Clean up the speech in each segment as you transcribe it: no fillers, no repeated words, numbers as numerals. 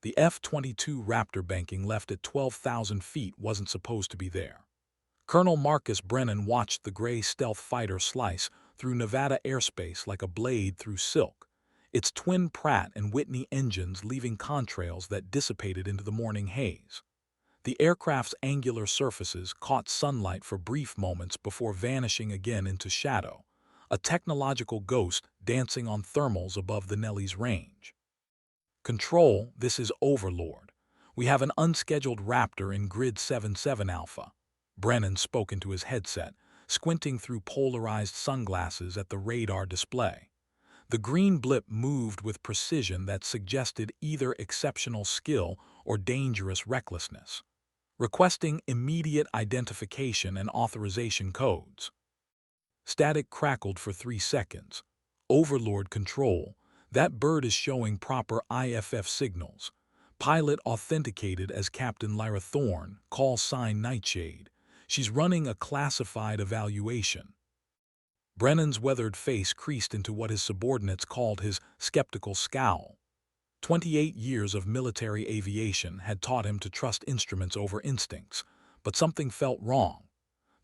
The F-22 Raptor banking left at 12,000 feet wasn't supposed to be there. Colonel Marcus Brennan watched the gray stealth fighter slice through Nevada airspace like a blade through silk, its twin Pratt and Whitney engines leaving contrails that dissipated into the morning haze. The aircraft's angular surfaces caught sunlight for brief moments before vanishing again into shadow, a technological ghost dancing on thermals above the Nelly's range. "Control, this is Overlord. We have an unscheduled Raptor in Grid 77 Alpha." Brennan spoke into his headset, squinting through polarized sunglasses at the radar display. The green blip moved with precision that suggested either exceptional skill or dangerous recklessness. Requesting immediate identification and authorization codes. Static crackled for 3 seconds. "Overlord Control, that bird is showing proper IFF signals. Pilot authenticated as Captain Lyra Thorne, call sign Nightshade. She's running a classified evaluation." Brennan's weathered face creased into what his subordinates called his skeptical scowl. 28 years of military aviation had taught him to trust instruments over instincts, but something felt wrong.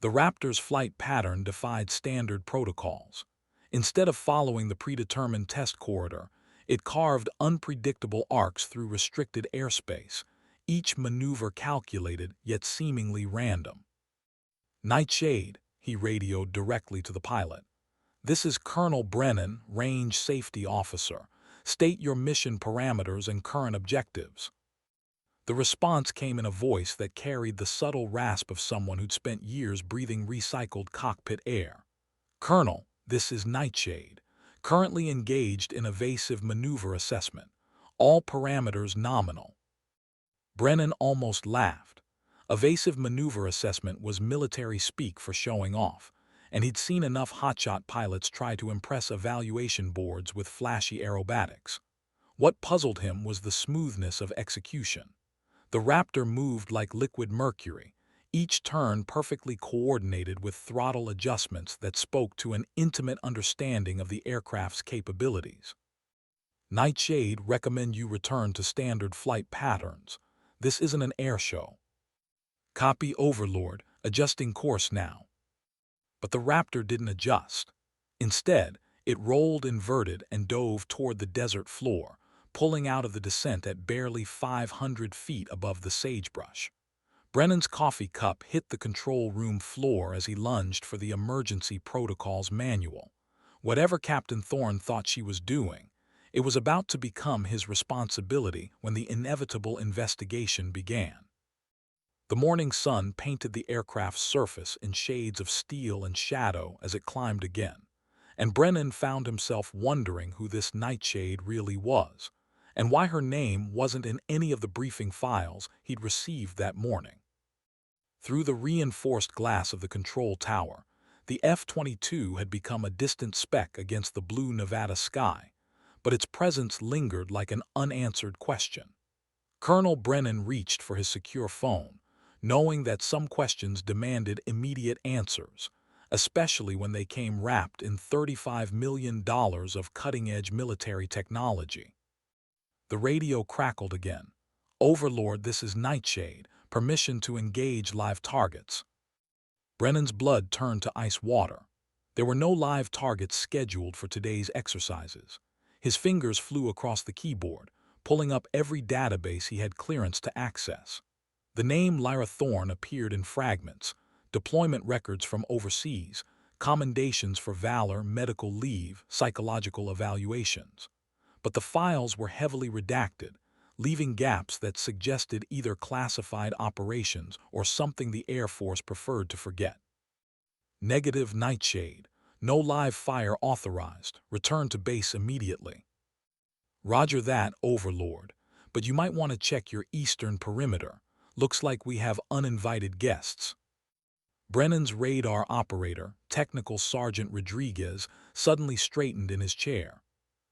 The Raptor's flight pattern defied standard protocols. Instead of following the predetermined test corridor, it carved unpredictable arcs through restricted airspace, each maneuver calculated yet seemingly random. "Nightshade," he radioed directly to the pilot. "This is Colonel Brennan, Range Safety Officer. State your mission parameters and current objectives." The response came in a voice that carried the subtle rasp of someone who'd spent years breathing recycled cockpit air. "Colonel, this is Nightshade. Currently engaged in evasive maneuver assessment. All parameters nominal." Brennan almost laughed. Evasive maneuver assessment was military speak for showing off, and he'd seen enough hotshot pilots try to impress evaluation boards with flashy aerobatics. What puzzled him was the smoothness of execution. The Raptor moved like liquid mercury, each turn perfectly coordinated with throttle adjustments that spoke to an intimate understanding of the aircraft's capabilities. "Nightshade, recommend you return to standard flight patterns. This isn't an air show." "Copy, Overlord, adjusting course now." But the Raptor didn't adjust. Instead, it rolled inverted and dove toward the desert floor, pulling out of the descent at barely 500 feet above the sagebrush. Brennan's coffee cup hit the control room floor as he lunged for the emergency protocols manual. Whatever Captain Thorne thought she was doing, it was about to become his responsibility when the inevitable investigation began. The morning sun painted the aircraft's surface in shades of steel and shadow as it climbed again, and Brennan found himself wondering who this Nightshade really was, and why her name wasn't in any of the briefing files he'd received that morning. Through the reinforced glass of the control tower, the F-22 had become a distant speck against the blue Nevada sky, but its presence lingered like an unanswered question. Colonel Brennan reached for his secure phone, knowing that some questions demanded immediate answers, especially when they came wrapped in $35 million of cutting-edge military technology. The radio crackled again. "Overlord, this is Nightshade. Permission to engage live targets." Brennan's blood turned to ice water. There were no live targets scheduled for today's exercises. His fingers flew across the keyboard, pulling up every database he had clearance to access. The name Lyra Thorne appeared in fragments, deployment records from overseas, commendations for valor, medical leave, psychological evaluations. But the files were heavily redacted, leaving gaps that suggested either classified operations or something the Air Force preferred to forget. "Negative, Nightshade. No live fire authorized. Return to base immediately." "Roger that, Overlord. But you might want to check your eastern perimeter. Looks like we have uninvited guests." Brennan's radar operator, Technical Sergeant Rodriguez, suddenly straightened in his chair.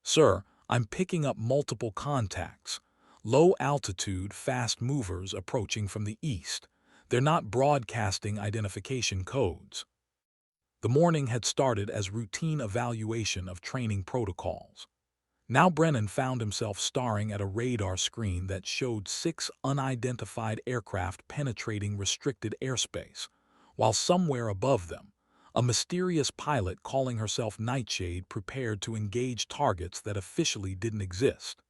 "Sir, I'm picking up multiple contacts. Low-altitude, fast movers approaching from the east. They're not broadcasting identification codes." The morning had started as routine evaluation of training protocols. Now Brennan found himself staring at a radar screen that showed 6 unidentified aircraft penetrating restricted airspace, while somewhere above them, a mysterious pilot calling herself Nightshade prepared to engage targets that officially didn't exist.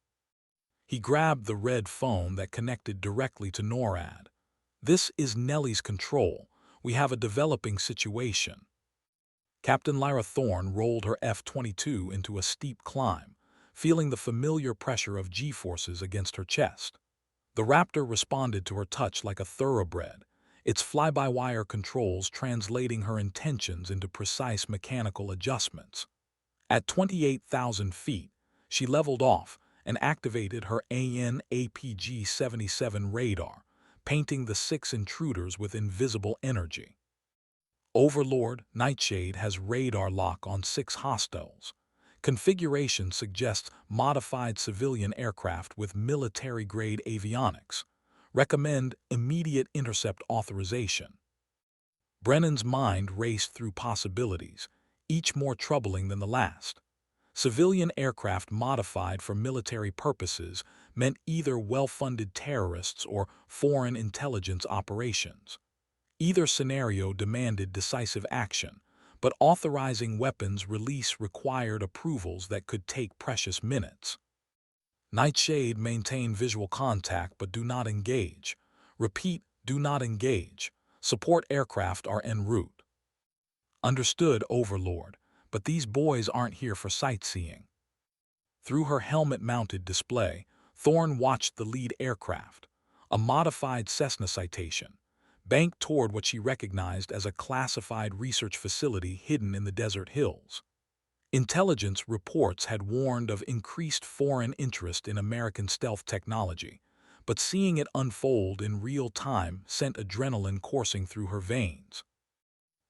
He grabbed the red phone that connected directly to NORAD. "This is Nellie's control. We have a developing situation." Captain Lyra Thorne rolled her F-22 into a steep climb, feeling the familiar pressure of G-forces against her chest. The Raptor responded to her touch like a thoroughbred, its fly-by-wire controls translating her intentions into precise mechanical adjustments. At 28,000 feet, she leveled off and activated her AN/APG-77 radar, painting the 6 intruders with invisible energy. "Overlord, Nightshade has radar lock on 6 hostiles. Configuration suggests modified civilian aircraft with military-grade avionics. Recommend immediate intercept authorization." Brennan's mind raced through possibilities, each more troubling than the last. Civilian aircraft modified for military purposes meant either well-funded terrorists or foreign intelligence operations. Either scenario demanded decisive action, but authorizing weapons release required approvals that could take precious minutes. "Nightshade, maintain visual contact but do not engage. Repeat, do not engage. Support aircraft are en route." "Understood, Overlord, but these boys aren't here for sightseeing." Through her helmet-mounted display, Thorne watched the lead aircraft, a modified Cessna Citation, bank toward what she recognized as a classified research facility hidden in the desert hills. Intelligence reports had warned of increased foreign interest in American stealth technology, but seeing it unfold in real time sent adrenaline coursing through her veins.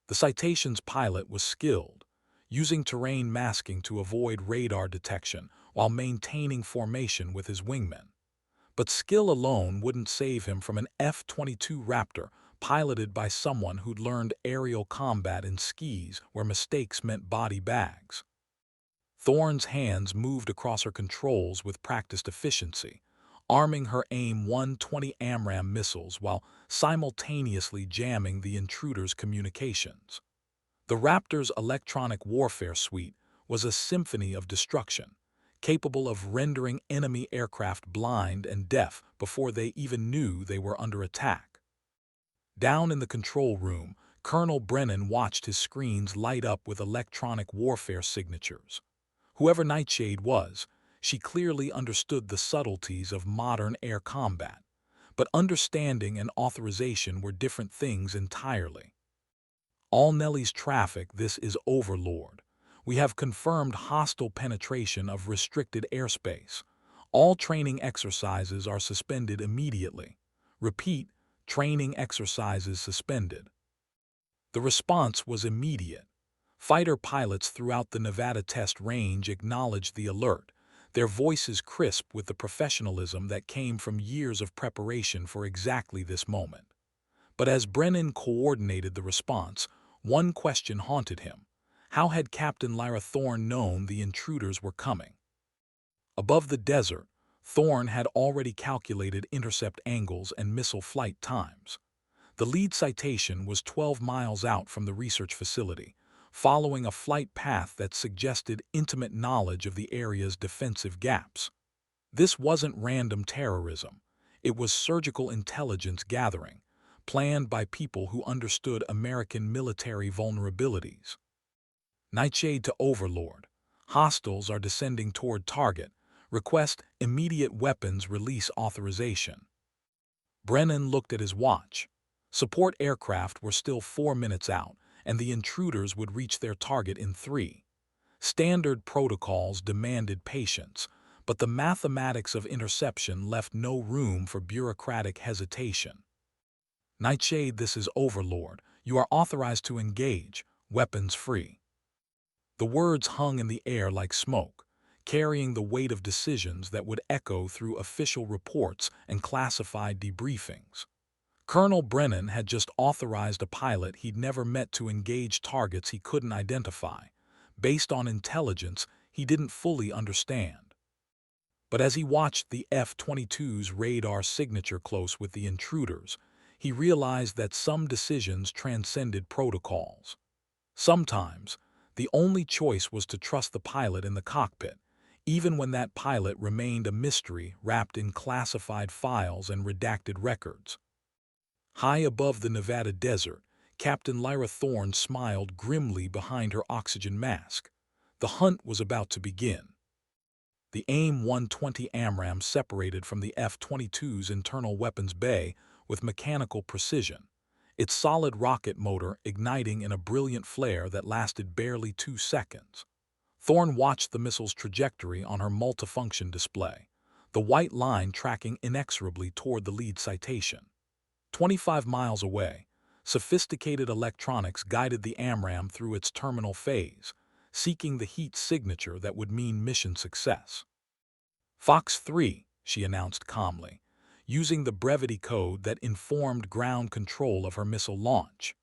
The Citation's pilot was skilled, using terrain masking to avoid radar detection while maintaining formation with his wingmen. But skill alone wouldn't save him from an F-22 Raptor piloted by someone who'd learned aerial combat in skis where mistakes meant body bags. Thorne's hands moved across her controls with practiced efficiency, arming her AIM-120 AMRAAM missiles while simultaneously jamming the intruder's communications. The Raptor's electronic warfare suite was a symphony of destruction, capable of rendering enemy aircraft blind and deaf before they even knew they were under attack. Down in the control room, Colonel Brennan watched his screens light up with electronic warfare signatures. Whoever Nightshade was, she clearly understood the subtleties of modern air combat, but understanding and authorization were different things entirely. "All Nellie's traffic, this is Overlord. We have confirmed hostile penetration of restricted airspace. All training exercises are suspended immediately. Repeat, training exercises suspended." The response was immediate. Fighter pilots throughout the Nevada test range acknowledged the alert, their voices crisp with the professionalism that came from years of preparation for exactly this moment. But as Brennan coordinated the response, one question haunted him. How had Captain Lyra Thorne known the intruders were coming? Above the desert, Thorne had already calculated intercept angles and missile flight times. The lead Citation was 12 miles out from the research facility, following a flight path that suggested intimate knowledge of the area's defensive gaps. This wasn't random terrorism. It was surgical intelligence gathering, planned by people who understood American military vulnerabilities. "Nightshade to Overlord. Hostiles are descending toward target. Request immediate weapons release authorization." Brennan looked at his watch. Support aircraft were still 4 minutes out, and the intruders would reach their target in 3. Standard protocols demanded patience, but the mathematics of interception left no room for bureaucratic hesitation. "Nightshade, this is Overlord. You are authorized to engage, weapons free." The words hung in the air like smoke, carrying the weight of decisions that would echo through official reports and classified debriefings. Colonel Brennan had just authorized a pilot he'd never met to engage targets he couldn't identify, based on intelligence he didn't fully understand. But as he watched the F-22's radar signature close with the intruders, he realized that some decisions transcended protocols. Sometimes, the only choice was to trust the pilot in the cockpit, even when that pilot remained a mystery wrapped in classified files and redacted records. High above the Nevada desert, Captain Lyra Thorne smiled grimly behind her oxygen mask. The hunt was about to begin. The AIM-120 AMRAAM separated from the F-22's internal weapons bay with mechanical precision, its solid rocket motor igniting in a brilliant flare that lasted barely 2 seconds. Thorne watched the missile's trajectory on her multifunction display, the white line tracking inexorably toward the lead citation. 25 miles away, sophisticated electronics guided the AMRAAM through its terminal phase, seeking the heat signature that would mean mission success. Fox 3, she announced calmly, using the brevity code that informed ground control of her missile launch.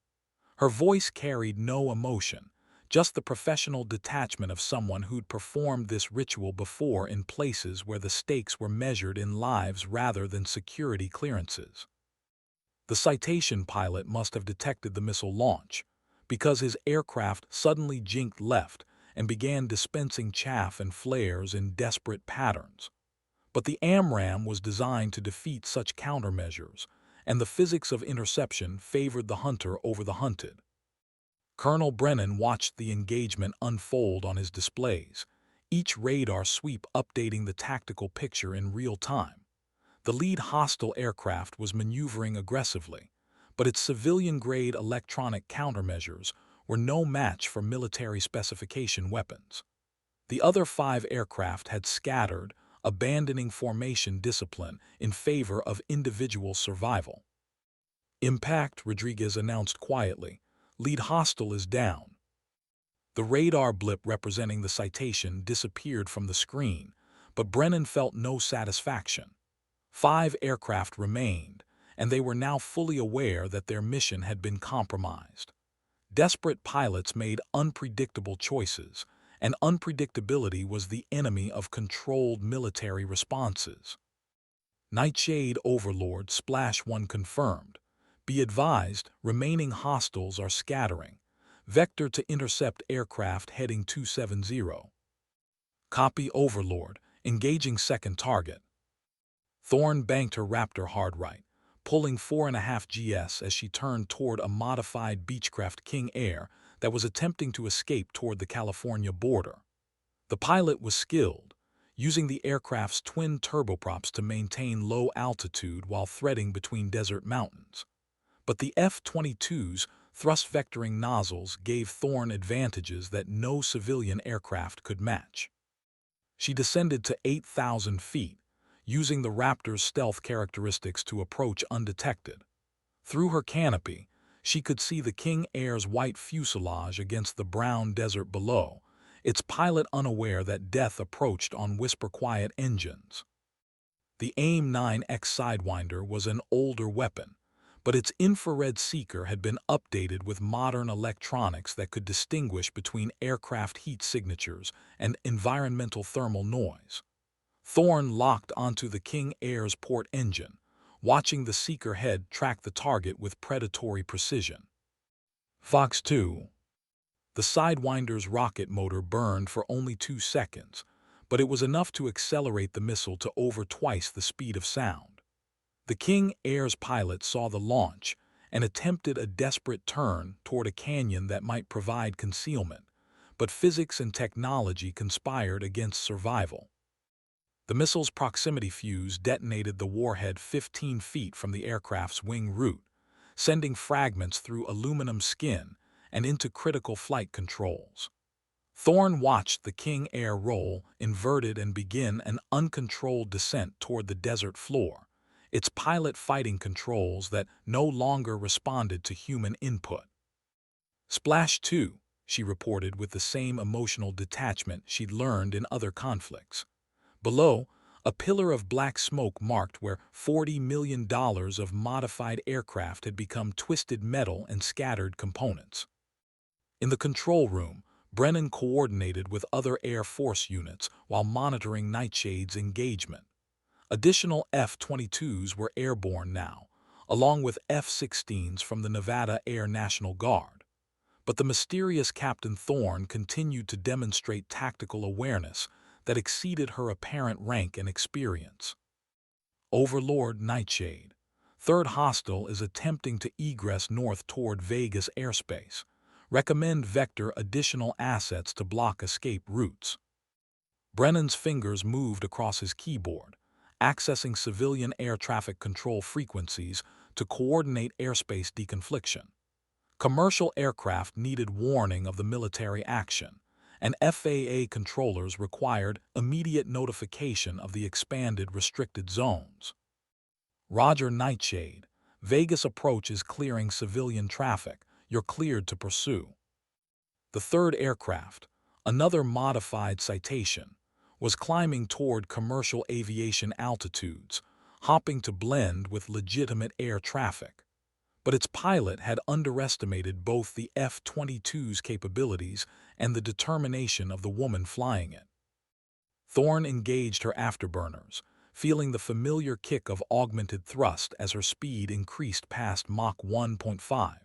Her voice carried no emotion, just the professional detachment of someone who'd performed this ritual before in places where the stakes were measured in lives rather than security clearances. The Citation pilot must have detected the missile launch, because his aircraft suddenly jinked left and began dispensing chaff and flares in desperate patterns. But the AMRAAM was designed to defeat such countermeasures, and the physics of interception favored the hunter over the hunted. Colonel Brennan watched the engagement unfold on his displays, each radar sweep updating the tactical picture in real time. The lead hostile aircraft was maneuvering aggressively, but its civilian-grade electronic countermeasures were no match for military specification weapons. The other 5 aircraft had scattered, abandoning formation discipline in favor of individual survival. "Impact," Rodriguez announced quietly. "Lead hostile is down." The radar blip representing the citation disappeared from the screen, but Brennan felt no satisfaction. 5 aircraft remained, and they were now fully aware that their mission had been compromised. Desperate pilots made unpredictable choices, and unpredictability was the enemy of controlled military responses. Nightshade Overlord Splash 1 confirmed. Be advised, remaining hostiles are scattering. Vector to intercept aircraft heading 270. Copy Overlord, engaging second target. Thorne banked her Raptor hard right, pulling 4.5 GS as she turned toward a modified Beechcraft King Air that was attempting to escape toward the California border. The pilot was skilled, using the aircraft's twin turboprops to maintain low altitude while threading between desert mountains. But the F-22's thrust-vectoring nozzles gave Thorne advantages that no civilian aircraft could match. She descended to 8,000 feet, using the Raptor's stealth characteristics to approach undetected. Through her canopy, she could see the King Air's white fuselage against the brown desert below, its pilot unaware that death approached on whisper-quiet engines. The AIM-9X Sidewinder was an older weapon, but its infrared seeker had been updated with modern electronics that could distinguish between aircraft heat signatures and environmental thermal noise. Thorne locked onto the King Air's port engine, watching the seeker head track the target with predatory precision. Fox 2. The Sidewinder's rocket motor burned for only 2 seconds, but it was enough to accelerate the missile to over twice the speed of sound. The King Air's pilot saw the launch and attempted a desperate turn toward a canyon that might provide concealment, but physics and technology conspired against survival. The missile's proximity fuse detonated the warhead 15 feet from the aircraft's wing root, sending fragments through aluminum skin and into critical flight controls. Thorne watched the King Air roll, inverted, and begin an uncontrolled descent toward the desert floor, its pilot fighting controls that no longer responded to human input. Splash 2, she reported with the same emotional detachment she'd learned in other conflicts. Below, a pillar of black smoke marked where $40 million of modified aircraft had become twisted metal and scattered components. In the control room, Brennan coordinated with other Air Force units while monitoring Nightshade's engagement. Additional F-22s were airborne now, along with F-16s from the Nevada Air National Guard. But the mysterious Captain Thorne continued to demonstrate tactical awareness that exceeded her apparent rank and experience. Overlord Nightshade. Third hostile is attempting to egress north toward Vegas airspace. Recommend vector additional assets to block escape routes. Brennan's fingers moved across his keyboard, accessing civilian air traffic control frequencies to coordinate airspace deconfliction. Commercial aircraft needed warning of the military action, and FAA controllers required immediate notification of the expanded restricted zones. Roger Nightshade. Vegas approach is clearing civilian traffic. You're cleared to pursue. The third aircraft, another modified Citation, was climbing toward commercial aviation altitudes, hopping to blend with legitimate air traffic. But its pilot had underestimated both the F-22's capabilities and the determination of the woman flying it. Thorne engaged her afterburners, feeling the familiar kick of augmented thrust as her speed increased past Mach 1.5.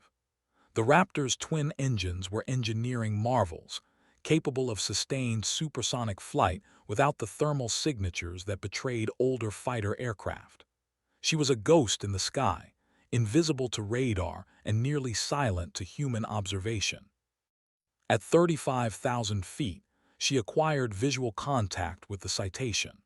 The Raptor's twin engines were engineering marvels, capable of sustained supersonic flight without the thermal signatures that betrayed older fighter aircraft. She was a ghost in the sky, invisible to radar and nearly silent to human observation. At 35,000 feet, she acquired visual contact with the Citation.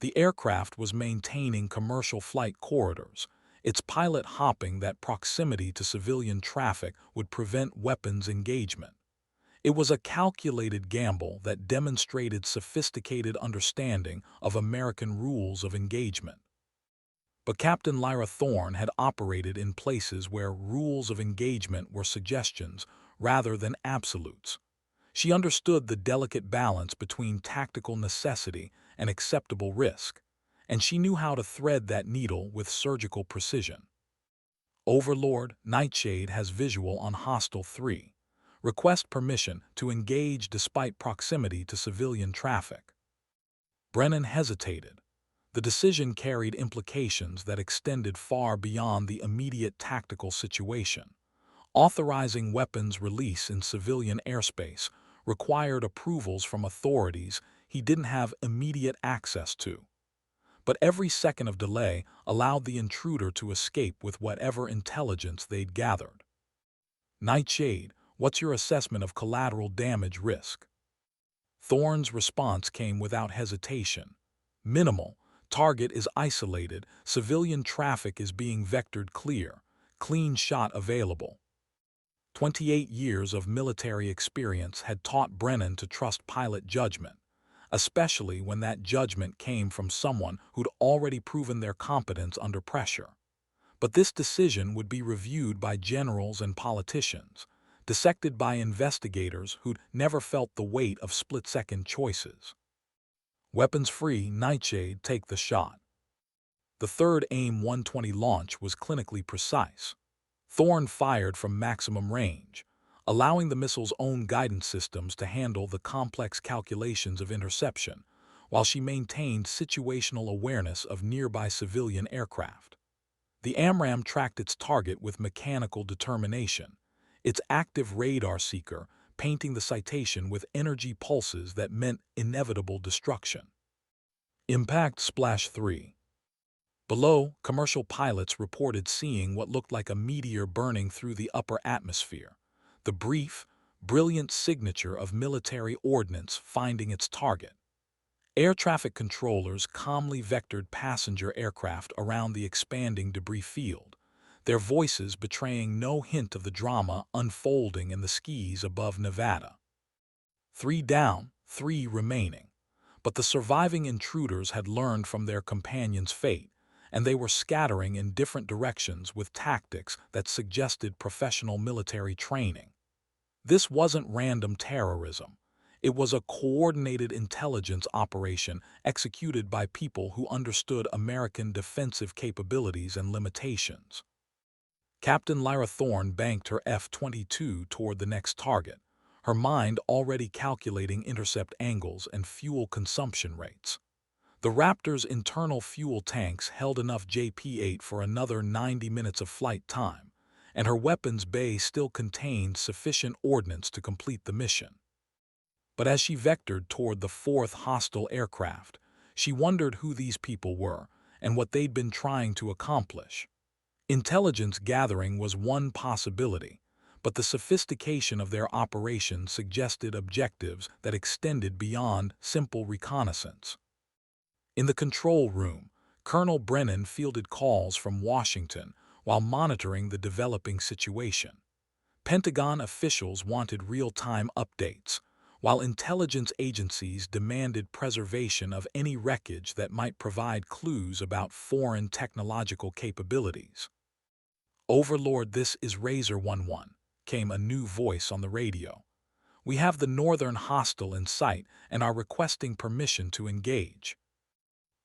The aircraft was maintaining commercial flight corridors, its pilot hopping that proximity to civilian traffic would prevent weapons engagement. It was a calculated gamble that demonstrated sophisticated understanding of American rules of engagement. But Captain Lyra Thorne had operated in places where rules of engagement were suggestions rather than absolutes. She understood the delicate balance between tactical necessity and acceptable risk, and she knew how to thread that needle with surgical precision. Overlord Nightshade has visual on Hostile 3. Request permission to engage despite proximity to civilian traffic. Brennan hesitated. The decision carried implications that extended far beyond the immediate tactical situation. Authorizing weapons release in civilian airspace required approvals from authorities he didn't have immediate access to. But every second of delay allowed the intruder to escape with whatever intelligence they'd gathered. Nightshade, what's your assessment of collateral damage risk? Thorne's response came without hesitation. Minimal. Target is isolated. Civilian traffic is being vectored clear. Clean shot available. 28 years of military experience had taught Brennan to trust pilot judgment, especially when that judgment came from someone who'd already proven their competence under pressure. But this decision would be reviewed by generals and politicians, dissected by investigators who'd never felt the weight of split-second choices. Weapons-free, Nightshade, take the shot. The third AIM-120 launch was clinically precise. Thorne fired from maximum range, allowing the missile's own guidance systems to handle the complex calculations of interception, while she maintained situational awareness of nearby civilian aircraft. The AMRAAM tracked its target with mechanical determination, its active radar seeker painting the Citation with energy pulses that meant inevitable destruction. Impact Splash 3. Below, commercial pilots reported seeing what looked like a meteor burning through the upper atmosphere, the brief, brilliant signature of military ordnance finding its target. Air traffic controllers calmly vectored passenger aircraft around the expanding debris field, their voices betraying no hint of the drama unfolding in the skies above Nevada. 3 down, 3 remaining. But the surviving intruders had learned from their companions' fate, and they were scattering in different directions with tactics that suggested professional military training. This wasn't random terrorism. It was a coordinated intelligence operation executed by people who understood American defensive capabilities and limitations. Captain Lyra Thorne banked her F-22 toward the next target, her mind already calculating intercept angles and fuel consumption rates. The Raptor's internal fuel tanks held enough JP-8 for another 90 minutes of flight time, and her weapons bay still contained sufficient ordnance to complete the mission. But as she vectored toward the fourth hostile aircraft, she wondered who these people were and what they'd been trying to accomplish. Intelligence gathering was one possibility, but the sophistication of their operation suggested objectives that extended beyond simple reconnaissance. In the control room, Colonel Brennan fielded calls from Washington while monitoring the developing situation. Pentagon officials wanted real-time updates, while intelligence agencies demanded preservation of any wreckage that might provide clues about foreign technological capabilities. "Overlord, this is Razor 11, came a new voice on the radio. "We have the northern hostile in sight and are requesting permission to engage."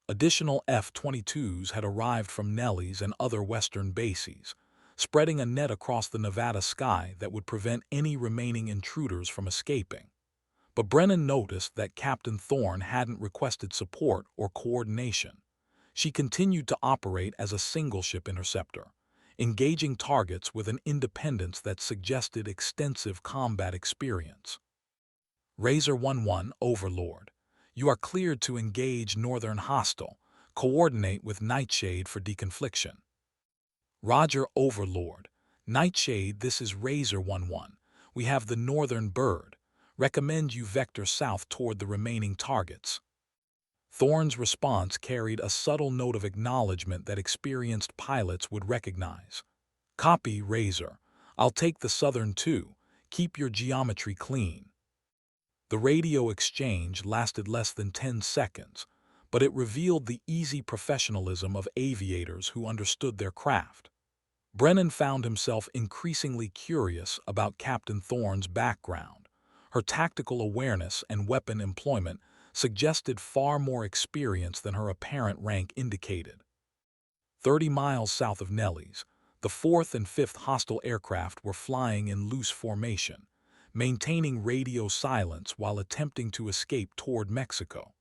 Additional F-22s had arrived from Nellis and other western bases, spreading a net across the Nevada sky that would prevent any remaining intruders from escaping. But Brennan noticed that Captain Thorne hadn't requested support or coordination. She continued to operate as a single-ship interceptor, engaging targets with an independence that suggested extensive combat experience. "Razor 11, Overlord. You are cleared to engage Northern Hostile. Coordinate with Nightshade for deconfliction." "Roger, Overlord. Nightshade, this is Razor 11. We have the Northern Bird. Recommend you vector south toward the remaining targets." Thorne's response carried a subtle note of acknowledgement that experienced pilots would recognize. "Copy, Razor. I'll take the Southern too. Keep your geometry clean." The radio exchange lasted less than 10 seconds, but it revealed the easy professionalism of aviators who understood their craft. Brennan found himself increasingly curious about Captain Thorne's background. Her tactical awareness and weapon employment suggested far more experience than her apparent rank indicated. 30 miles south of Nellis, the 4th and 5th hostile aircraft were flying in loose formation, maintaining radio silence while attempting to escape toward Mexico.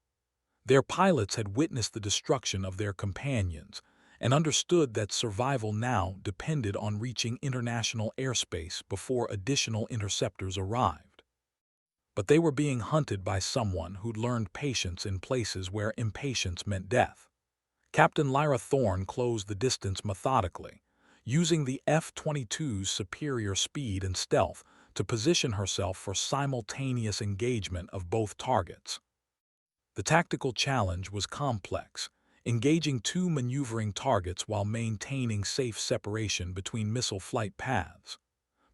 Their pilots had witnessed the destruction of their companions and understood that survival now depended on reaching international airspace before additional interceptors arrived. But they were being hunted by someone who'd learned patience in places where impatience meant death. Captain Lyra Thorne closed the distance methodically, using the F-22's superior speed and stealth to position herself for simultaneous engagement of both targets. The tactical challenge was complex, engaging two maneuvering targets while maintaining safe separation between missile flight paths.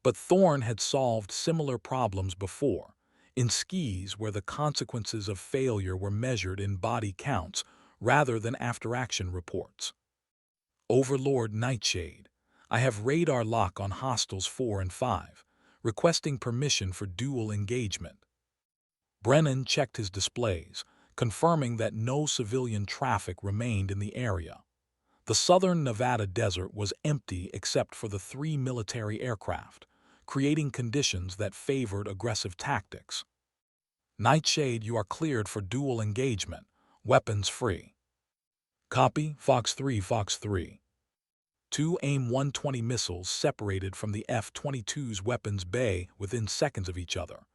But Thorne had solved similar problems before, in skis where the consequences of failure were measured in body counts rather than after-action reports. "Overlord Nightshade, I have radar lock on hostiles 4 and 5. Requesting permission for dual engagement." Brennan checked his displays, confirming that no civilian traffic remained in the area. The southern Nevada desert was empty except for the 3 military aircraft, creating conditions that favored aggressive tactics. "Nightshade, you are cleared for dual engagement. Weapons free." "Copy, Fox 3, Fox 3. 2 AIM-120 missiles separated from the F-22's weapons bay within seconds of each other,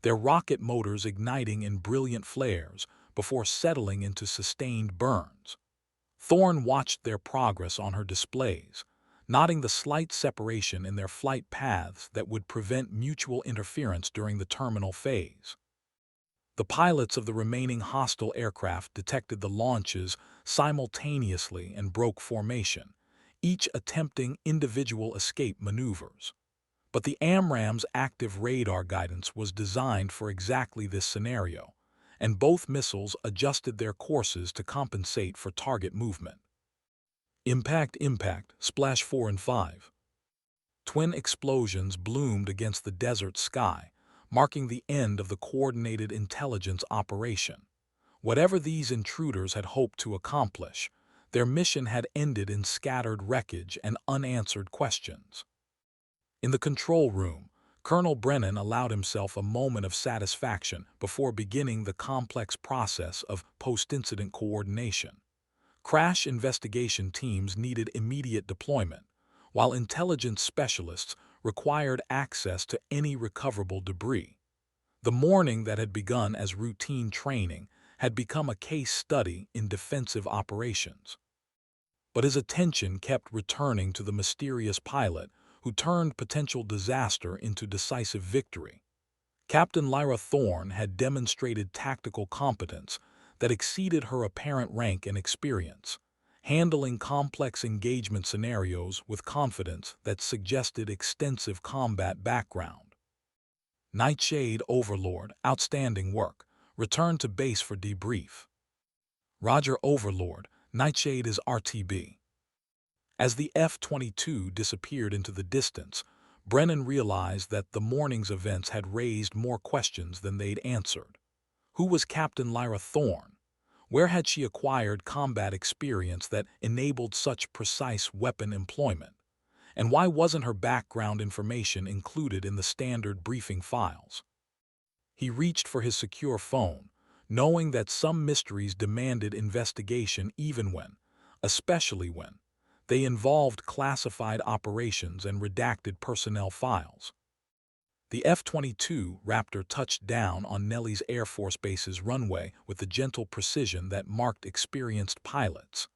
their rocket motors igniting in brilliant flares before settling into sustained burns. Thorne watched their progress on her displays, noting the slight separation in their flight paths that would prevent mutual interference during the terminal phase. The pilots of the remaining hostile aircraft detected the launches simultaneously and broke formation, each attempting individual escape maneuvers. But the AMRAAM's active radar guidance was designed for exactly this scenario, and both missiles adjusted their courses to compensate for target movement. Impact, impact, splash 4 and 5. Twin explosions bloomed against the desert sky, marking the end of the coordinated intelligence operation. Whatever these intruders had hoped to accomplish, their mission had ended in scattered wreckage and unanswered questions. In the control room, Colonel Brennan allowed himself a moment of satisfaction before beginning the complex process of post-incident coordination. Crash investigation teams needed immediate deployment, while intelligence specialists required access to any recoverable debris. The morning that had begun as routine training had become a case study in defensive operations. But his attention kept returning to the mysterious pilot who turned potential disaster into decisive victory. Captain Lyra Thorne had demonstrated tactical competence that exceeded her apparent rank and experience, handling complex engagement scenarios with confidence that suggested extensive combat background. Nightshade Overlord, outstanding work. Return to base for debrief. Roger Overlord, Nightshade is RTB. As the F-22 disappeared into the distance, Brennan realized that the morning's events had raised more questions than they'd answered. Who was Captain Lyra Thorne? Where had she acquired combat experience that enabled such precise weapon employment? And why wasn't her background information included in the standard briefing files? He reached for his secure phone, knowing that some mysteries demanded investigation especially when, they involved classified operations and redacted personnel files. The F-22 Raptor touched down on Nellis Air Force Base's runway with the gentle precision that marked experienced pilots.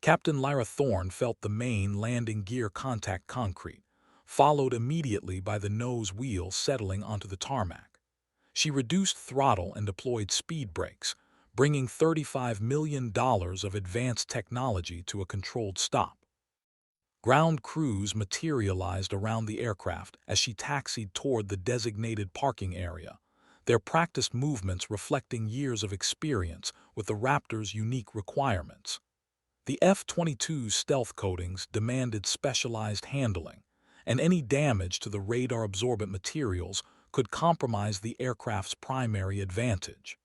Captain Lyra Thorne felt the main landing gear contact concrete, followed immediately by the nose wheel settling onto the tarmac. She reduced throttle and deployed speed brakes, bringing $35 million of advanced technology to a controlled stop. Ground crews materialized around the aircraft as she taxied toward the designated parking area, their practiced movements reflecting years of experience with the Raptor's unique requirements. The F-22's stealth coatings demanded specialized handling, and any damage to the radar-absorbent materials could compromise the aircraft's primary advantage.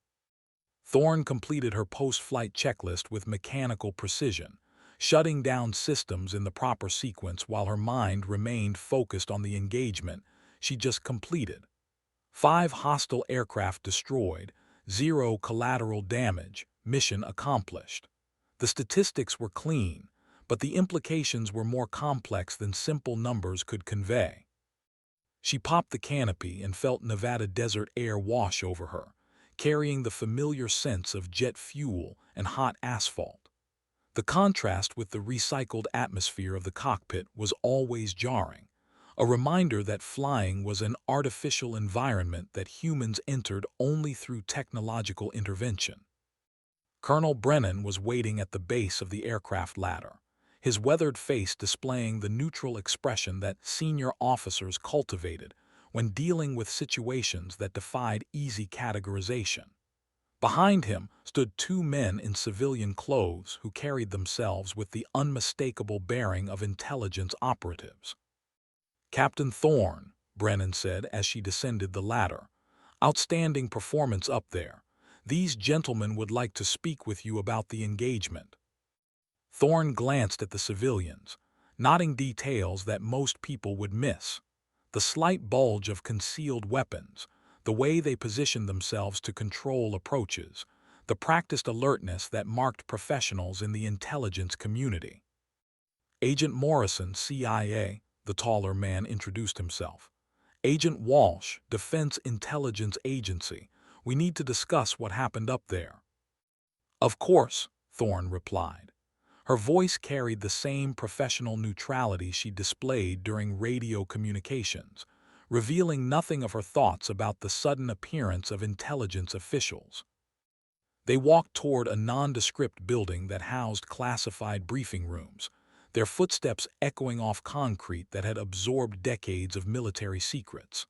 Thorne completed her post-flight checklist with mechanical precision, shutting down systems in the proper sequence while her mind remained focused on the engagement she just completed. 5 hostile aircraft destroyed, 0 collateral damage, mission accomplished. The statistics were clean, but the implications were more complex than simple numbers could convey. She popped the canopy and felt Nevada desert air wash over her, carrying the familiar sense of jet fuel and hot asphalt. The contrast with the recycled atmosphere of the cockpit was always jarring, a reminder that flying was an artificial environment that humans entered only through technological intervention. Colonel Brennan was waiting at the base of the aircraft ladder, his weathered face displaying the neutral expression that senior officers cultivated when dealing with situations that defied easy categorization. Behind him stood 2 men in civilian clothes who carried themselves with the unmistakable bearing of intelligence operatives. "Captain Thorne," Brennan said as she descended the ladder, "outstanding performance up there. These gentlemen would like to speak with you about the engagement." Thorne glanced at the civilians, noting details that most people would miss. The slight bulge of concealed weapons, the way they positioned themselves to control approaches, the practiced alertness that marked professionals in the intelligence community. "Agent Morrison, CIA," the taller man introduced himself. "Agent Walsh, Defense Intelligence Agency. We need to discuss what happened up there." "Of course," Thorne replied. Her voice carried the same professional neutrality she displayed during radio communications, revealing nothing of her thoughts about the sudden appearance of intelligence officials. They walked toward a nondescript building that housed classified briefing rooms, their footsteps echoing off concrete that had absorbed decades of military secrets.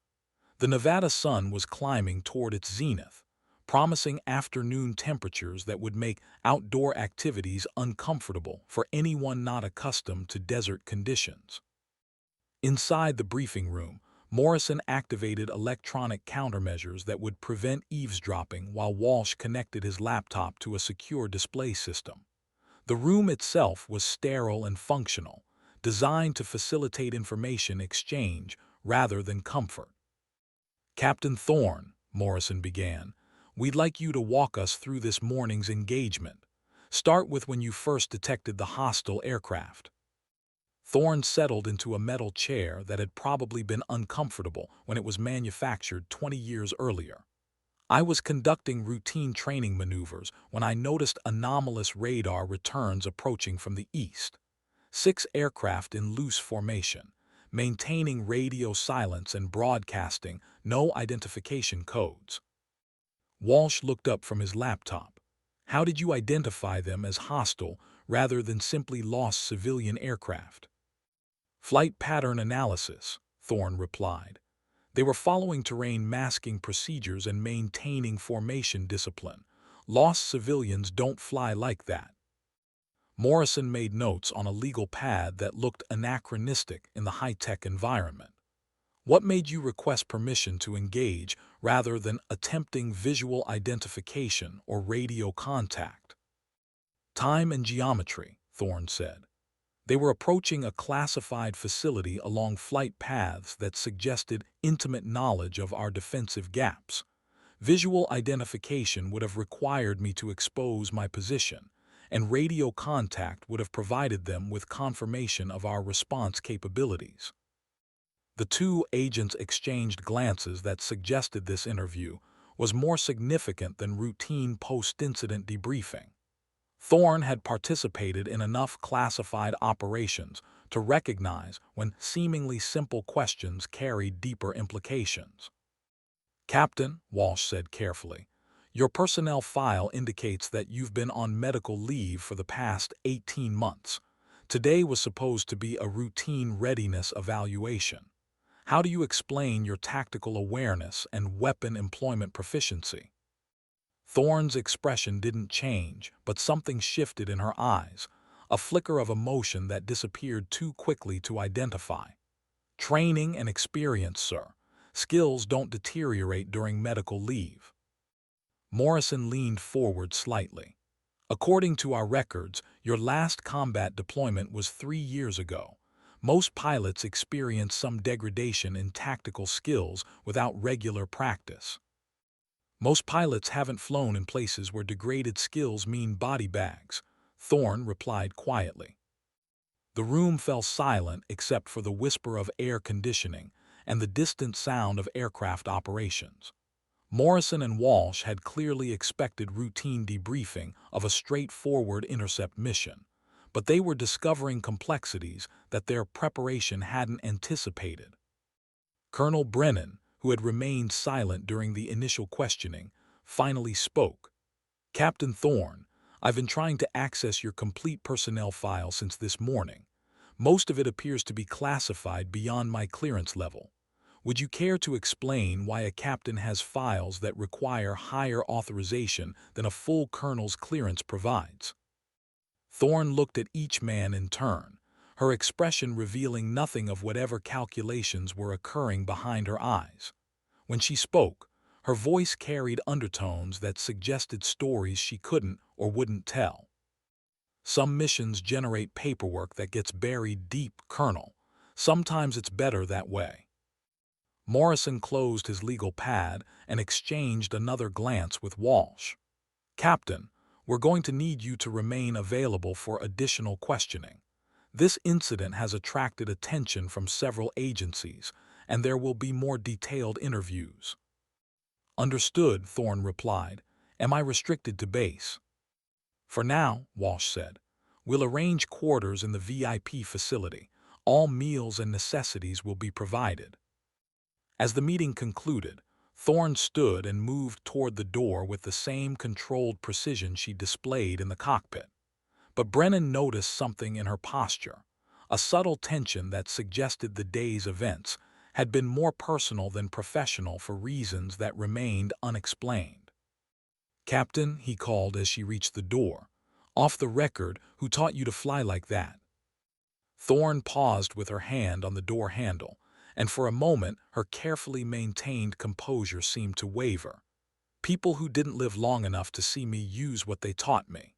The Nevada sun was climbing toward its zenith, promising afternoon temperatures that would make outdoor activities uncomfortable for anyone not accustomed to desert conditions. Inside the briefing room, Morrison activated electronic countermeasures that would prevent eavesdropping while Walsh connected his laptop to a secure display system. The room itself was sterile and functional, designed to facilitate information exchange rather than comfort. Captain Thorne, Morrison began, we'd like you to walk us through this morning's engagement. Start with when you first detected the hostile aircraft. Thorne settled into a metal chair that had probably been uncomfortable when it was manufactured 20 years earlier. I was conducting routine training maneuvers when I noticed anomalous radar returns approaching from the east. 6 aircraft in loose formation, maintaining radio silence and broadcasting no identification codes. Walsh looked up from his laptop. How did you identify them as hostile rather than simply lost civilian aircraft? Flight pattern analysis, Thorne replied. They were following terrain masking procedures and maintaining formation discipline. Lost civilians don't fly like that. Morrison made notes on a legal pad that looked anachronistic in the high-tech environment. What made you request permission to engage rather than attempting visual identification or radio contact? Time and geometry, Thorne said. They were approaching a classified facility along flight paths that suggested intimate knowledge of our defensive gaps. Visual identification would have required me to expose my position, and radio contact would have provided them with confirmation of our response capabilities. The 2 agents exchanged glances that suggested this interview was more significant than routine post-incident debriefing. Thorne had participated in enough classified operations to recognize when seemingly simple questions carried deeper implications. Captain, Walsh said carefully, your personnel file indicates that you've been on medical leave for the past 18 months. Today was supposed to be a routine readiness evaluation. How do you explain your tactical awareness and weapon employment proficiency? Thorne's expression didn't change, but something shifted in her eyes, a flicker of emotion that disappeared too quickly to identify. Training and experience, sir. Skills don't deteriorate during medical leave. Morrison leaned forward slightly. According to our records, your last combat deployment was 3 years ago. Most pilots experience some degradation in tactical skills without regular practice. Most pilots haven't flown in places where degraded skills mean body bags, Thorne replied quietly. The room fell silent except for the whisper of air conditioning and the distant sound of aircraft operations. Morrison and Walsh had clearly expected routine debriefing of a straightforward intercept mission, but they were discovering complexities that their preparation hadn't anticipated. Colonel Brennan, who had remained silent during the initial questioning, finally spoke. Captain Thorne, I've been trying to access your complete personnel file since this morning. Most of it appears to be classified beyond my clearance level. Would you care to explain why a captain has files that require higher authorization than a full colonel's clearance provides? Thorne looked at each man in turn, her expression revealing nothing of whatever calculations were occurring behind her eyes. When she spoke, her voice carried undertones that suggested stories she couldn't or wouldn't tell. Some missions generate paperwork that gets buried deep, Colonel. Sometimes it's better that way. Morrison closed his legal pad and exchanged another glance with Walsh. Captain, we're going to need you to remain available for additional questioning. This incident has attracted attention from several agencies, and there will be more detailed interviews. Understood, Thorne replied. Am I restricted to base? For now, Walsh said. We'll arrange quarters in the VIP facility. All meals and necessities will be provided. As the meeting concluded, Thorne stood and moved toward the door with the same controlled precision she displayed in the cockpit. But Brennan noticed something in her posture, a subtle tension that suggested the day's events had been more personal than professional for reasons that remained unexplained. Captain, he called as she reached the door. Off the record, who taught you to fly like that? Thorne paused with her hand on the door handle, and for a moment her carefully maintained composure seemed to waver. People who didn't live long enough to see me use what they taught me.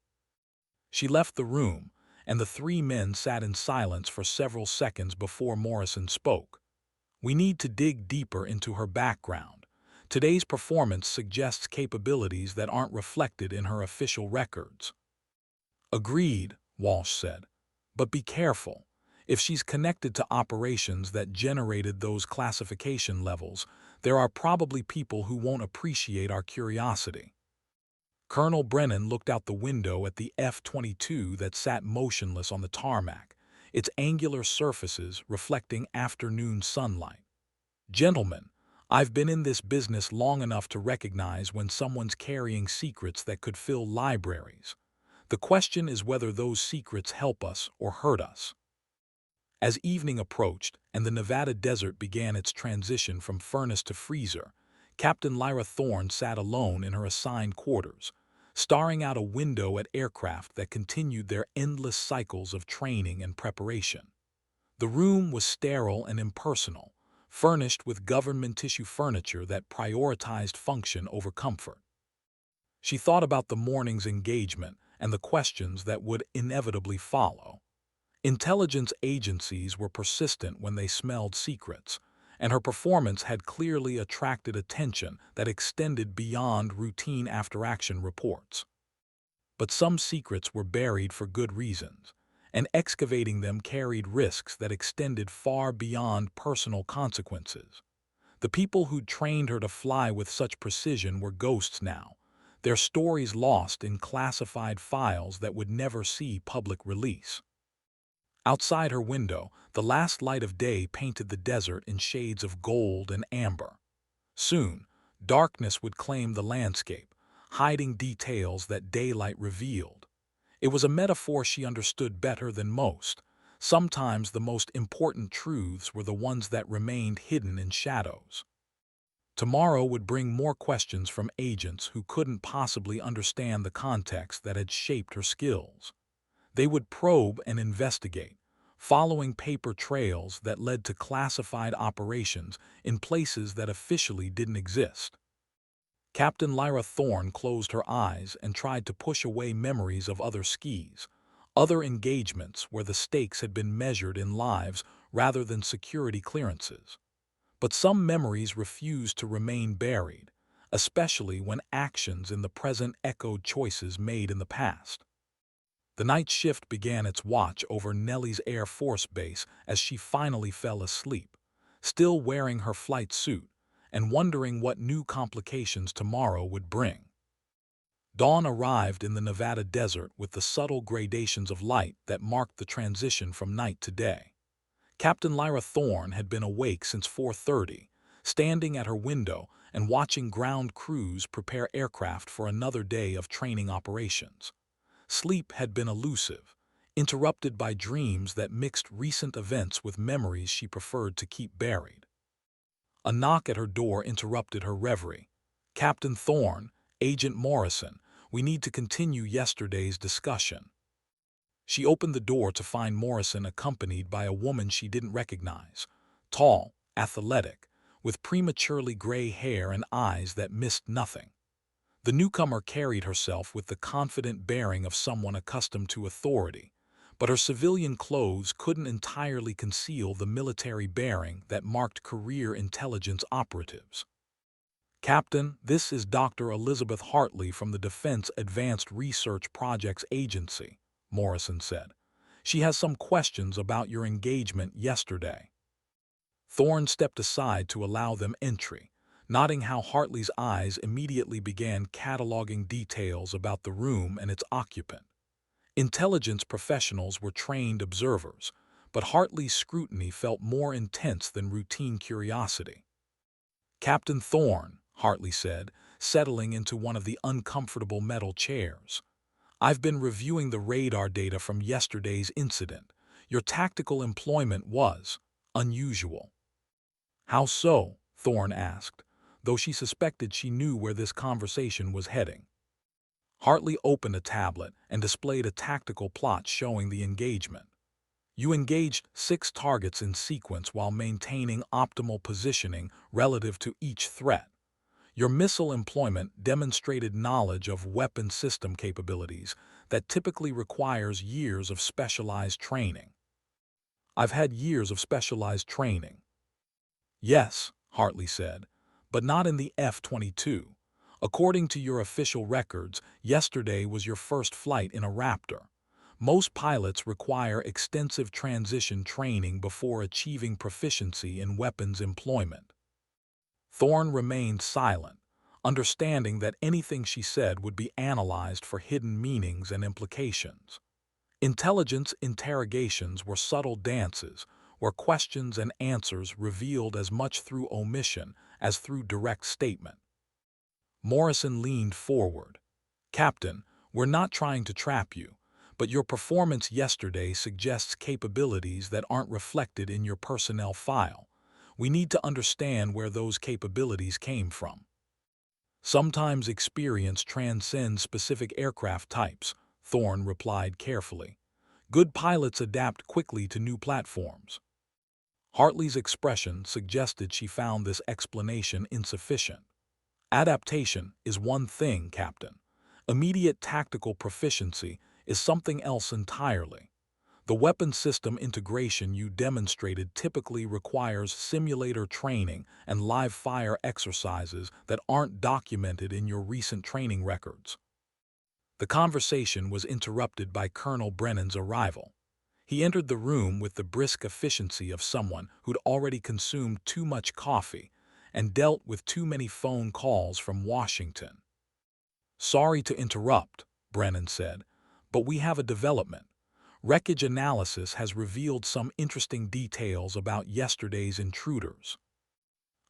She left the room, and the 3 men sat in silence for several seconds before Morrison spoke. We need to dig deeper into her background, Today's performance suggests capabilities that aren't reflected in her official records. Agreed, Walsh said. But be careful. If she's connected to operations that generated those classification levels, there are probably people who won't appreciate our curiosity. Colonel Brennan looked out the window at the F-22 that sat motionless on the tarmac, its angular surfaces reflecting afternoon sunlight. Gentlemen, I've been in this business long enough to recognize when someone's carrying secrets that could fill libraries. The question is whether those secrets help us or hurt us. As evening approached and the Nevada desert began its transition from furnace to freezer, Captain Lyra Thorne sat alone in her assigned quarters, staring out a window at aircraft that continued their endless cycles of training and preparation. The room was sterile and impersonal, furnished with government tissue furniture that prioritized function over comfort. She thought about the morning's engagement and the questions that would inevitably follow. Intelligence agencies were persistent when they smelled secrets, and her performance had clearly attracted attention that extended beyond routine after-action reports. But some secrets were buried for good reasons, and excavating them carried risks that extended far beyond personal consequences. The people who'd trained her to fly with such precision were ghosts now, their stories lost in classified files that would never see public release. Outside her window, the last light of day painted the desert in shades of gold and amber. Soon, darkness would claim the landscape, hiding details that daylight revealed. It was a metaphor she understood better than most. Sometimes the most important truths were the ones that remained hidden in shadows. Tomorrow would bring more questions from agents who couldn't possibly understand the context that had shaped her skills. They would probe and investigate, following paper trails that led to classified operations in places that officially didn't exist. Captain Lyra Thorne closed her eyes and tried to push away memories of other skis, other engagements where the stakes had been measured in lives rather than security clearances. But some memories refused to remain buried, especially when actions in the present echoed choices made in the past. The night shift began its watch over Nellie's Air Force Base as she finally fell asleep, still wearing her flight suit and wondering what new complications tomorrow would bring. Dawn arrived in the Nevada desert with the subtle gradations of light that marked the transition from night to day. Captain Lyra Thorne had been awake since 4:30, standing at her window and watching ground crews prepare aircraft for another day of training operations. Sleep had been elusive, interrupted by dreams that mixed recent events with memories she preferred to keep buried. A knock at her door interrupted her reverie. "Captain Thorne, Agent Morrison, we need to continue yesterday's discussion." She opened the door to find Morrison accompanied by a woman she didn't recognize, tall, athletic, with prematurely gray hair and eyes that missed nothing. The newcomer carried herself with the confident bearing of someone accustomed to authority, but her civilian clothes couldn't entirely conceal the military bearing that marked career intelligence operatives. "Captain, this is Dr. Elizabeth Hartley from the Defense Advanced Research Projects Agency," Morrison said. "She has some questions about your engagement yesterday." Thorne stepped aside to allow them entry, noting how Hartley's eyes immediately began cataloging details about the room and its occupant. Intelligence professionals were trained observers, but Hartley's scrutiny felt more intense than routine curiosity. "Captain Thorne," Hartley said, settling into one of the uncomfortable metal chairs, "I've been reviewing the radar data from yesterday's incident. Your tactical employment was unusual." "How so?" Thorne asked, though she suspected she knew where this conversation was heading. Hartley opened a tablet and displayed a tactical plot showing the engagement. "You engaged 6 targets in sequence while maintaining optimal positioning relative to each threat. Your missile employment demonstrated knowledge of weapon system capabilities that typically requires years of specialized training." "I've had years of specialized training." "Yes," Hartley said, but not in the F-22. According to your official records, yesterday was your first flight in a Raptor. Most pilots require extensive transition training before achieving proficiency in weapons employment. Thorne remained silent, understanding that anything she said would be analyzed for hidden meanings and implications. Intelligence interrogations were subtle dances, where questions and answers revealed as much through omission as through direct statement. Morrison leaned forward. "Captain, we're not trying to trap you, but your performance yesterday suggests capabilities that aren't reflected in your personnel file. We need to understand where those capabilities came from." "Sometimes experience transcends specific aircraft types," Thorne replied carefully. "Good pilots adapt quickly to new platforms." Hartley's expression suggested she found this explanation insufficient. "Adaptation is one thing, Captain. Immediate tactical proficiency is something else entirely. The weapon system integration you demonstrated typically requires simulator training and live-fire exercises that aren't documented in your recent training records." The conversation was interrupted by Colonel Brennan's arrival. He entered the room with the brisk efficiency of someone who'd already consumed too much coffee and dealt with too many phone calls from Washington. "Sorry to interrupt," Brennan said, "but we have a development. Wreckage analysis has revealed some interesting details about yesterday's intruders."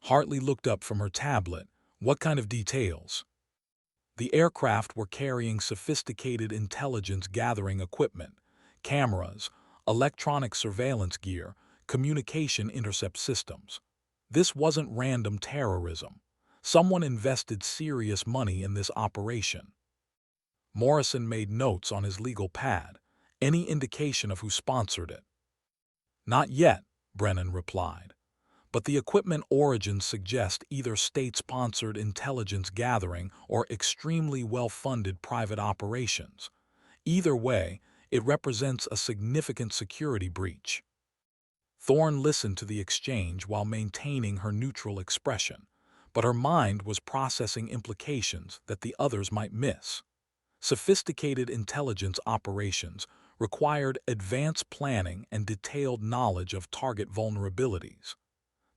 Hartley looked up from her tablet. "What kind of details?" "The aircraft were carrying sophisticated intelligence-gathering equipment, cameras, electronic surveillance gear, communication intercept systems. This wasn't random terrorism. Someone invested serious money in this operation." Morrison made notes on his legal pad. "Any indication of who sponsored it?" "Not yet," Brennan replied. "But the equipment origins suggest either state-sponsored intelligence gathering or extremely well-funded private operations. Either way, it represents a significant security breach." Thorne listened to the exchange while maintaining her neutral expression, but her mind was processing implications that the others might miss. Sophisticated intelligence operations required advanced planning and detailed knowledge of target vulnerabilities.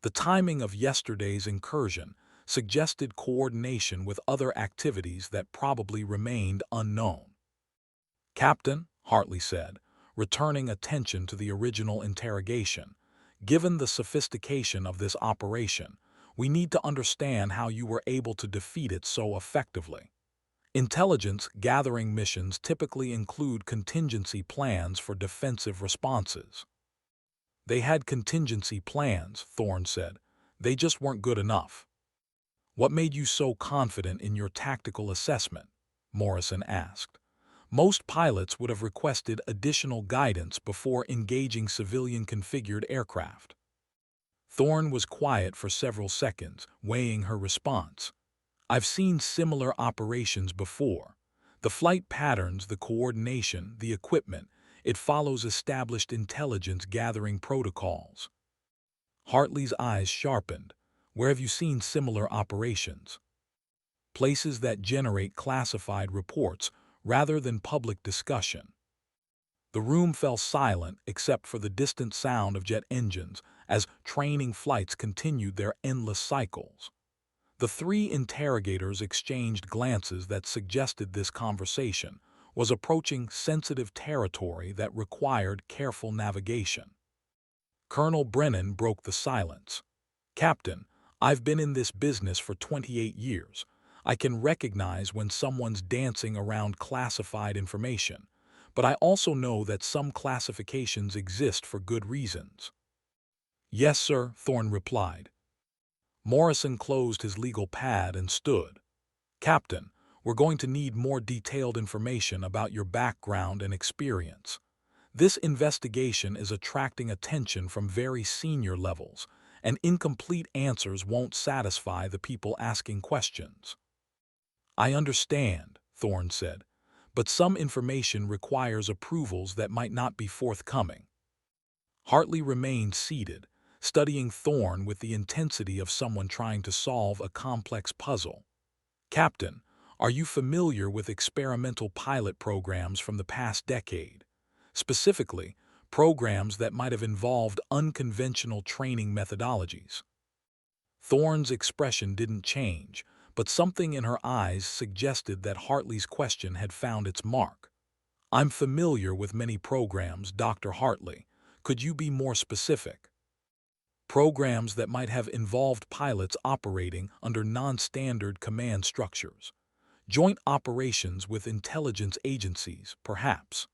The timing of yesterday's incursion suggested coordination with other activities that probably remained unknown. "Captain," Hartley said, returning attention to the original interrogation, "given the sophistication of this operation, we need to understand how you were able to defeat it so effectively. Intelligence gathering missions typically include contingency plans for defensive responses." "They had contingency plans," Thorne said. "They just weren't good enough." "What made you so confident in your tactical assessment?" Morrison asked. "Most pilots would have requested additional guidance before engaging civilian-configured aircraft." Thorne was quiet for several seconds, weighing her response. "I've seen similar operations before. The flight patterns, the coordination, the equipment, it follows established intelligence-gathering protocols." Hartley's eyes sharpened. "Where have you seen similar operations?" "Places that generate classified reports rather than public discussion." The room fell silent except for the distant sound of jet engines as training flights continued their endless cycles. The three interrogators exchanged glances that suggested this conversation was approaching sensitive territory that required careful navigation. Colonel Brennan broke the silence. "Captain, I've been in this business for 28 years. I can recognize when someone's dancing around classified information, but I also know that some classifications exist for good reasons." "Yes, sir," Thorne replied. Morrison closed his legal pad and stood. "Captain, we're going to need more detailed information about your background and experience. This investigation is attracting attention from very senior levels, and incomplete answers won't satisfy the people asking questions." "I understand," Thorne said, "but some information requires approvals that might not be forthcoming." Hartley remained seated, studying Thorne with the intensity of someone trying to solve a complex puzzle. "Captain, are you familiar with experimental pilot programs from the past decade? Specifically, programs that might have involved unconventional training methodologies?" Thorne's expression didn't change, but something in her eyes suggested that Hartley's question had found its mark. "I'm familiar with many programs, Dr. Hartley. Could you be more specific?" "Programs that might have involved pilots operating under non-standard command structures. Joint operations with intelligence agencies, perhaps."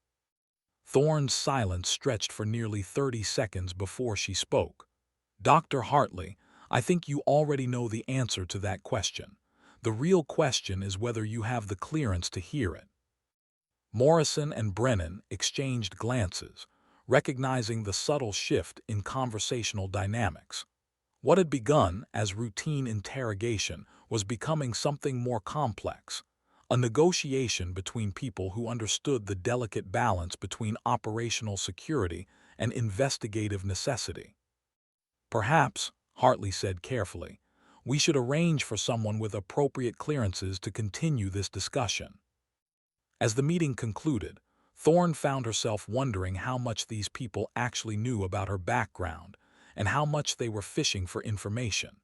Thorne's silence stretched for nearly 30 seconds before she spoke. "Dr. Hartley, I think you already know the answer to that question. The real question is whether you have the clearance to hear it." Morrison and Brennan exchanged glances, recognizing the subtle shift in conversational dynamics. What had begun as routine interrogation was becoming something more complex, a negotiation between people who understood the delicate balance between operational security and investigative necessity. "Perhaps," Hartley said carefully, "we should arrange for someone with appropriate clearances to continue this discussion." As the meeting concluded, Thorne found herself wondering how much these people actually knew about her background and how much they were fishing for information.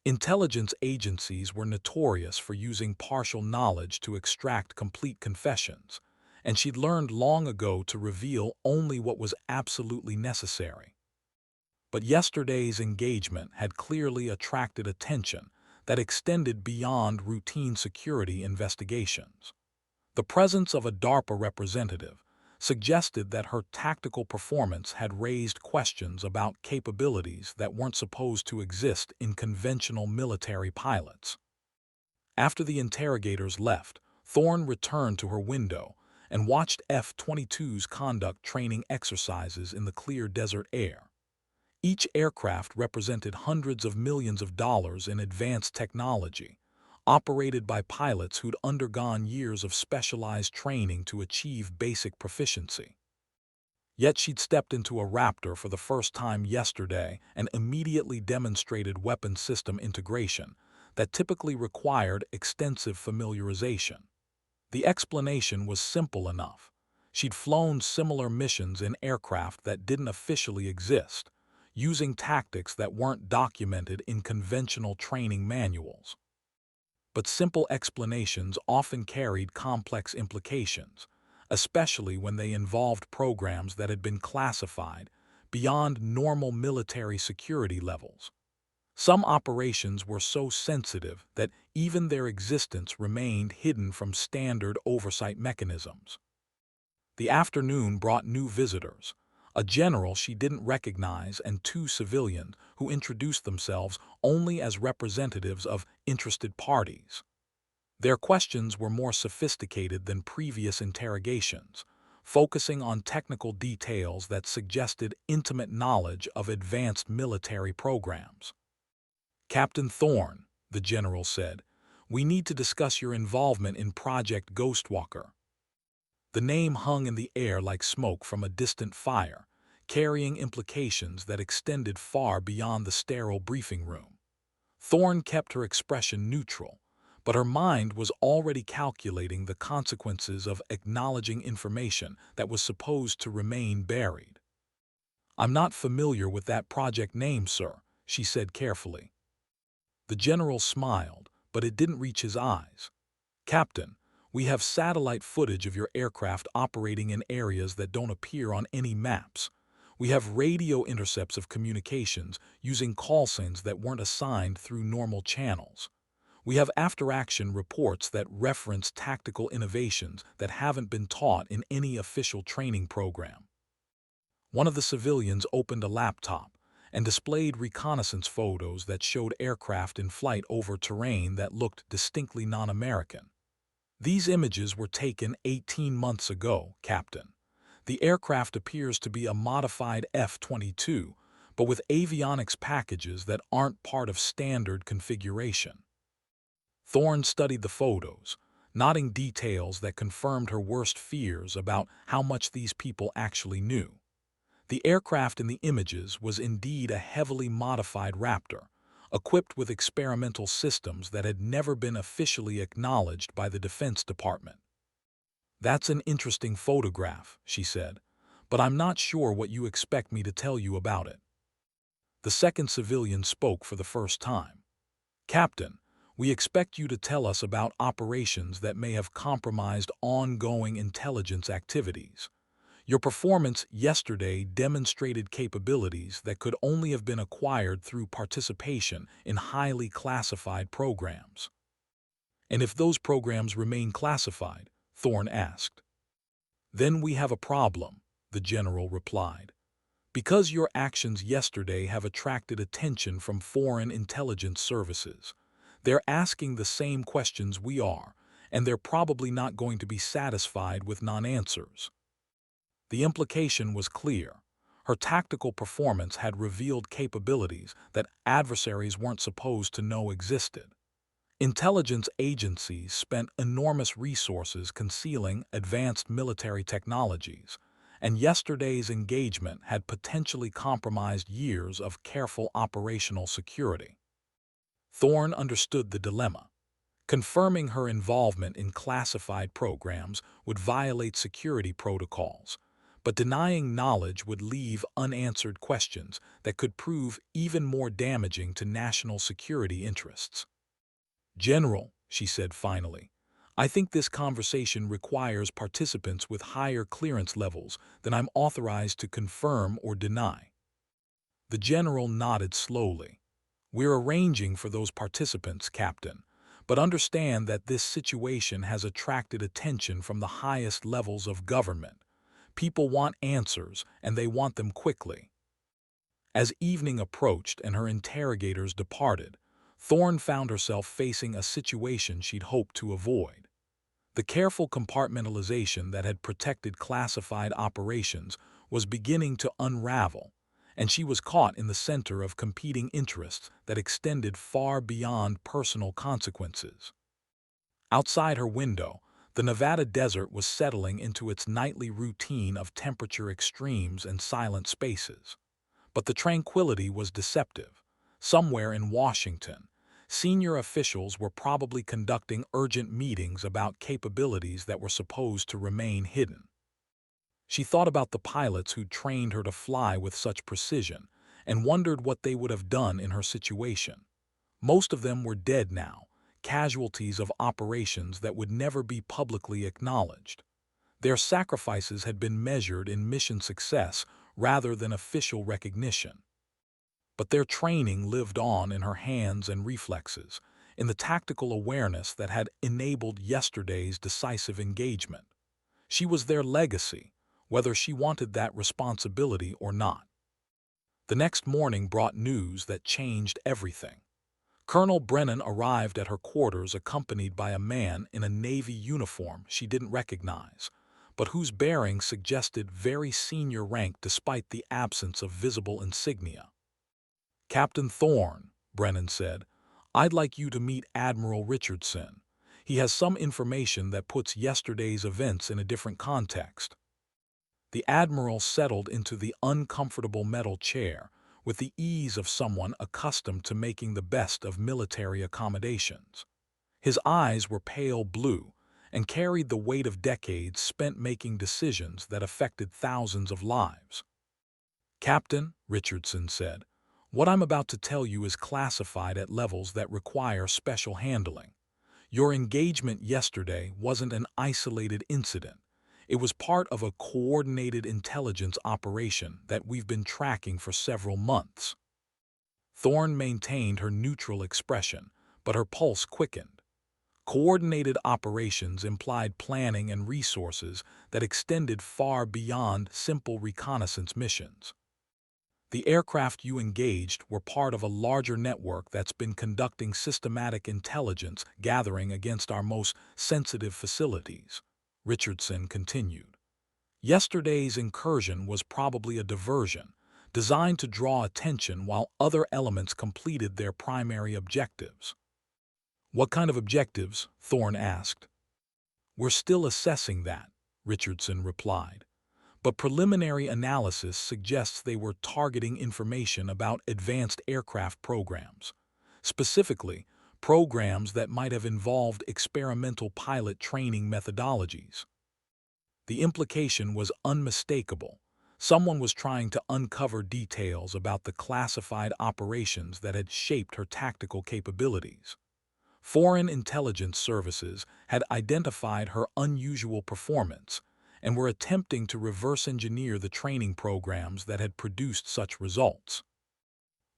Intelligence agencies were notorious for using partial knowledge to extract complete confessions, and she'd learned long ago to reveal only what was absolutely necessary. But yesterday's engagement had clearly attracted attention that extended beyond routine security investigations. The presence of a DARPA representative suggested that her tactical performance had raised questions about capabilities that weren't supposed to exist in conventional military pilots. After the interrogators left, Thorne returned to her window and watched F-22s conduct training exercises in the clear desert air. Each aircraft represented hundreds of millions of dollars in advanced technology, operated by pilots who'd undergone years of specialized training to achieve basic proficiency. Yet she'd stepped into a Raptor for the first time yesterday and immediately demonstrated weapon system integration that typically required extensive familiarization. The explanation was simple enough. She'd flown similar missions in aircraft that didn't officially exist, using tactics that weren't documented in conventional training manuals. But simple explanations often carried complex implications, especially when they involved programs that had been classified beyond normal military security levels. Some operations were so sensitive that even their existence remained hidden from standard oversight mechanisms. The afternoon brought new visitors, a general she didn't recognize and two civilians who introduced themselves only as representatives of interested parties. Their questions were more sophisticated than previous interrogations, focusing on technical details that suggested intimate knowledge of advanced military programs. "Captain Thorne," the general said, "we need to discuss your involvement in Project Ghostwalker." The name hung in the air like smoke from a distant fire, carrying implications that extended far beyond the sterile briefing room. Thorne kept her expression neutral, but her mind was already calculating the consequences of acknowledging information that was supposed to remain buried. "I'm not familiar with that project name, sir," she said carefully. The general smiled, but it didn't reach his eyes. "Captain, we have satellite footage of your aircraft operating in areas that don't appear on any maps. We have radio intercepts of communications using call signs that weren't assigned through normal channels. We have after-action reports that reference tactical innovations that haven't been taught in any official training program." One of the civilians opened a laptop and displayed reconnaissance photos that showed aircraft in flight over terrain that looked distinctly non-American. "These images were taken 18 months ago, Captain. The aircraft appears to be a modified F-22, but with avionics packages that aren't part of standard configuration." Thorne studied the photos, noting details that confirmed her worst fears about how much these people actually knew. The aircraft in the images was indeed a heavily modified Raptor, equipped with experimental systems that had never been officially acknowledged by the Defense Department. "That's an interesting photograph," she said, "but I'm not sure what you expect me to tell you about it." The second civilian spoke for the first time. "Captain, we expect you to tell us about operations that may have compromised ongoing intelligence activities. Your performance yesterday demonstrated capabilities that could only have been acquired through participation in highly classified programs." "And if those programs remain classified?" Thorne asked. "Then we have a problem," the general replied. "Because your actions yesterday have attracted attention from foreign intelligence services. They're asking the same questions we are, and they're probably not going to be satisfied with non-answers." The implication was clear. Her tactical performance had revealed capabilities that adversaries weren't supposed to know existed. Intelligence agencies spent enormous resources concealing advanced military technologies, and yesterday's engagement had potentially compromised years of careful operational security. Thorne understood the dilemma. Confirming her involvement in classified programs would violate security protocols, but denying knowledge would leave unanswered questions that could prove even more damaging to national security interests. "General," she said finally, "I think this conversation requires participants with higher clearance levels than I'm authorized to confirm or deny." The general nodded slowly. "We're arranging for those participants, Captain, but understand that this situation has attracted attention from the highest levels of government. People want answers, and they want them quickly." As evening approached and her interrogators departed, Thorne found herself facing a situation she'd hoped to avoid. The careful compartmentalization that had protected classified operations was beginning to unravel, and she was caught in the center of competing interests that extended far beyond personal consequences. Outside her window, the Nevada desert was settling into its nightly routine of temperature extremes and silent spaces. But the tranquility was deceptive. Somewhere in Washington, senior officials were probably conducting urgent meetings about capabilities that were supposed to remain hidden. She thought about the pilots who'd trained her to fly with such precision and wondered what they would have done in her situation. Most of them were dead now, casualties of operations that would never be publicly acknowledged. Their sacrifices had been measured in mission success rather than official recognition. But their training lived on in her hands and reflexes, in the tactical awareness that had enabled yesterday's decisive engagement. She was their legacy, whether she wanted that responsibility or not. The next morning brought news that changed everything. Colonel Brennan arrived at her quarters accompanied by a man in a Navy uniform she didn't recognize, but whose bearing suggested very senior rank despite the absence of visible insignia. "Captain Thorne," Brennan said, "I'd like you to meet Admiral Richardson. He has some information that puts yesterday's events in a different context." The Admiral settled into the uncomfortable metal chair with the ease of someone accustomed to making the best of military accommodations. His eyes were pale blue and carried the weight of decades spent making decisions that affected thousands of lives. "Captain," Richardson said, "what I'm about to tell you is classified at levels that require special handling. Your engagement yesterday wasn't an isolated incident. It was part of a coordinated intelligence operation that we've been tracking for several months." Thorne maintained her neutral expression, but her pulse quickened. Coordinated operations implied planning and resources that extended far beyond simple reconnaissance missions. "The aircraft you engaged were part of a larger network that's been conducting systematic intelligence gathering against our most sensitive facilities," Richardson continued. "Yesterday's incursion was probably a diversion, designed to draw attention while other elements completed their primary objectives." "What kind of objectives?" Thorne asked. "We're still assessing that," Richardson replied. but preliminary analysis suggests they were targeting information about advanced aircraft programs. Specifically, programs that might have involved experimental pilot training methodologies. The implication was unmistakable. Someone was trying to uncover details about the classified operations that had shaped her tactical capabilities. Foreign intelligence services had identified her unusual performance and were attempting to reverse engineer the training programs that had produced such results.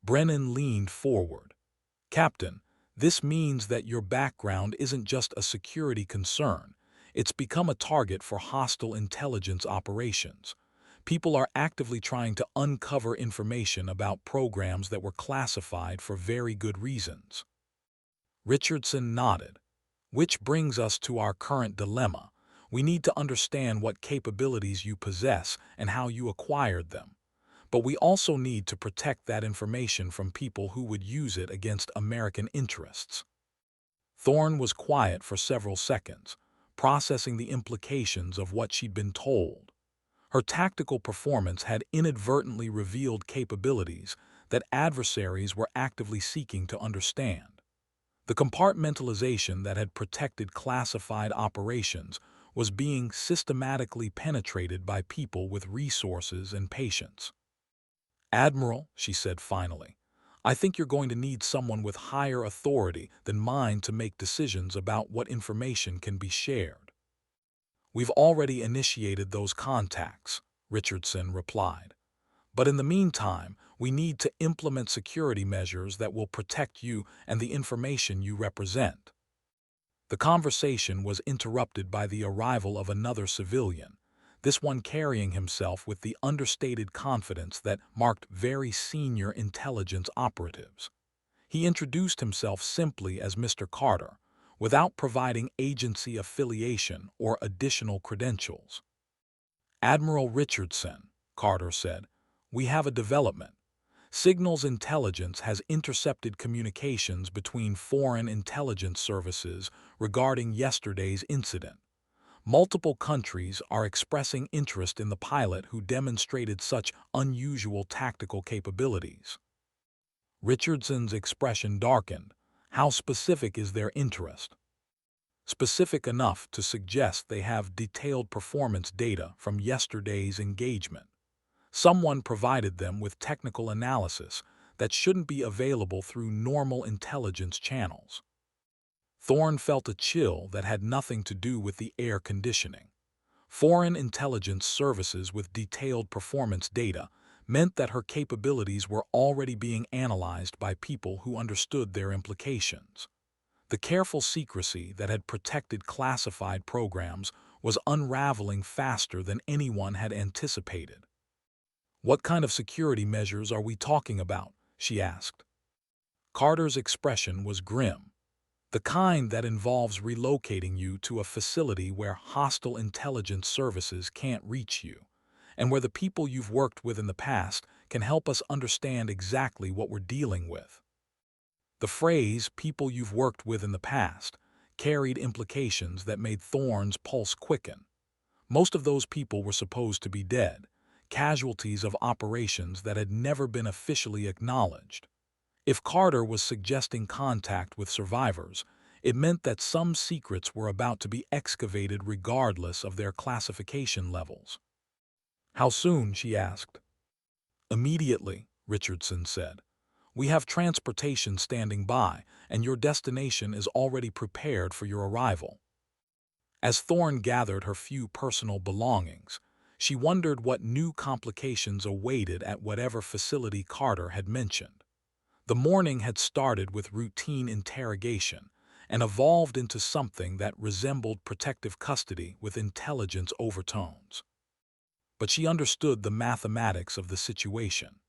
Brennan leaned forward. "Captain, this means that your background isn't just a security concern. It's become a target for hostile intelligence operations. People are actively trying to uncover information about programs that were classified for very good reasons." Richardson nodded. "Which brings us to our current dilemma. We need to understand what capabilities you possess and how you acquired them. But we also need to protect that information from people who would use it against American interests." Thorne was quiet for several seconds, processing the implications of what she'd been told. Her tactical performance had inadvertently revealed capabilities that adversaries were actively seeking to understand. The compartmentalization that had protected classified operations was being systematically penetrated by people with resources and patience. "Admiral," she said finally, "I think you're going to need someone with higher authority than mine to make decisions about what information can be shared." "We've already initiated those contacts," Richardson replied. "But in the meantime, we need to implement security measures that will protect you and the information you represent." The conversation was interrupted by the arrival of another civilian, this one carrying himself with the understated confidence that marked very senior intelligence operatives. He introduced himself simply as Mr. Carter, without providing agency affiliation or additional credentials. "Admiral Richardson," Carter said, "we have a development. Signals Intelligence has intercepted communications between foreign intelligence services regarding yesterday's incident. Multiple countries are expressing interest in the pilot who demonstrated such unusual tactical capabilities." Richardson's expression darkened. "How specific is their interest?" "Specific enough to suggest they have detailed performance data from yesterday's engagement. Someone provided them with technical analysis that shouldn't be available through normal intelligence channels." Thorne felt a chill that had nothing to do with the air conditioning. Foreign intelligence services with detailed performance data meant that her capabilities were already being analyzed by people who understood their implications. The careful secrecy that had protected classified programs was unraveling faster than anyone had anticipated. "What kind of security measures are we talking about?" she asked. Carter's expression was grim. "The kind that involves relocating you to a facility where hostile intelligence services can't reach you, and where the people you've worked with in the past can help us understand exactly what we're dealing with." The phrase "people you've worked with in the past" carried implications that made Thorne's pulse quicken. Most of those people were supposed to be dead, casualties of operations that had never been officially acknowledged. If Carter was suggesting contact with survivors, it meant that some secrets were about to be excavated regardless of their classification levels. "How soon?" she asked. "Immediately," Richardson said. "We have transportation standing by, and your destination is already prepared for your arrival." As Thorne gathered her few personal belongings, she wondered what new complications awaited at whatever facility Carter had mentioned. The morning had started with routine interrogation and evolved into something that resembled protective custody with intelligence overtones. But she understood the mathematics of the situation.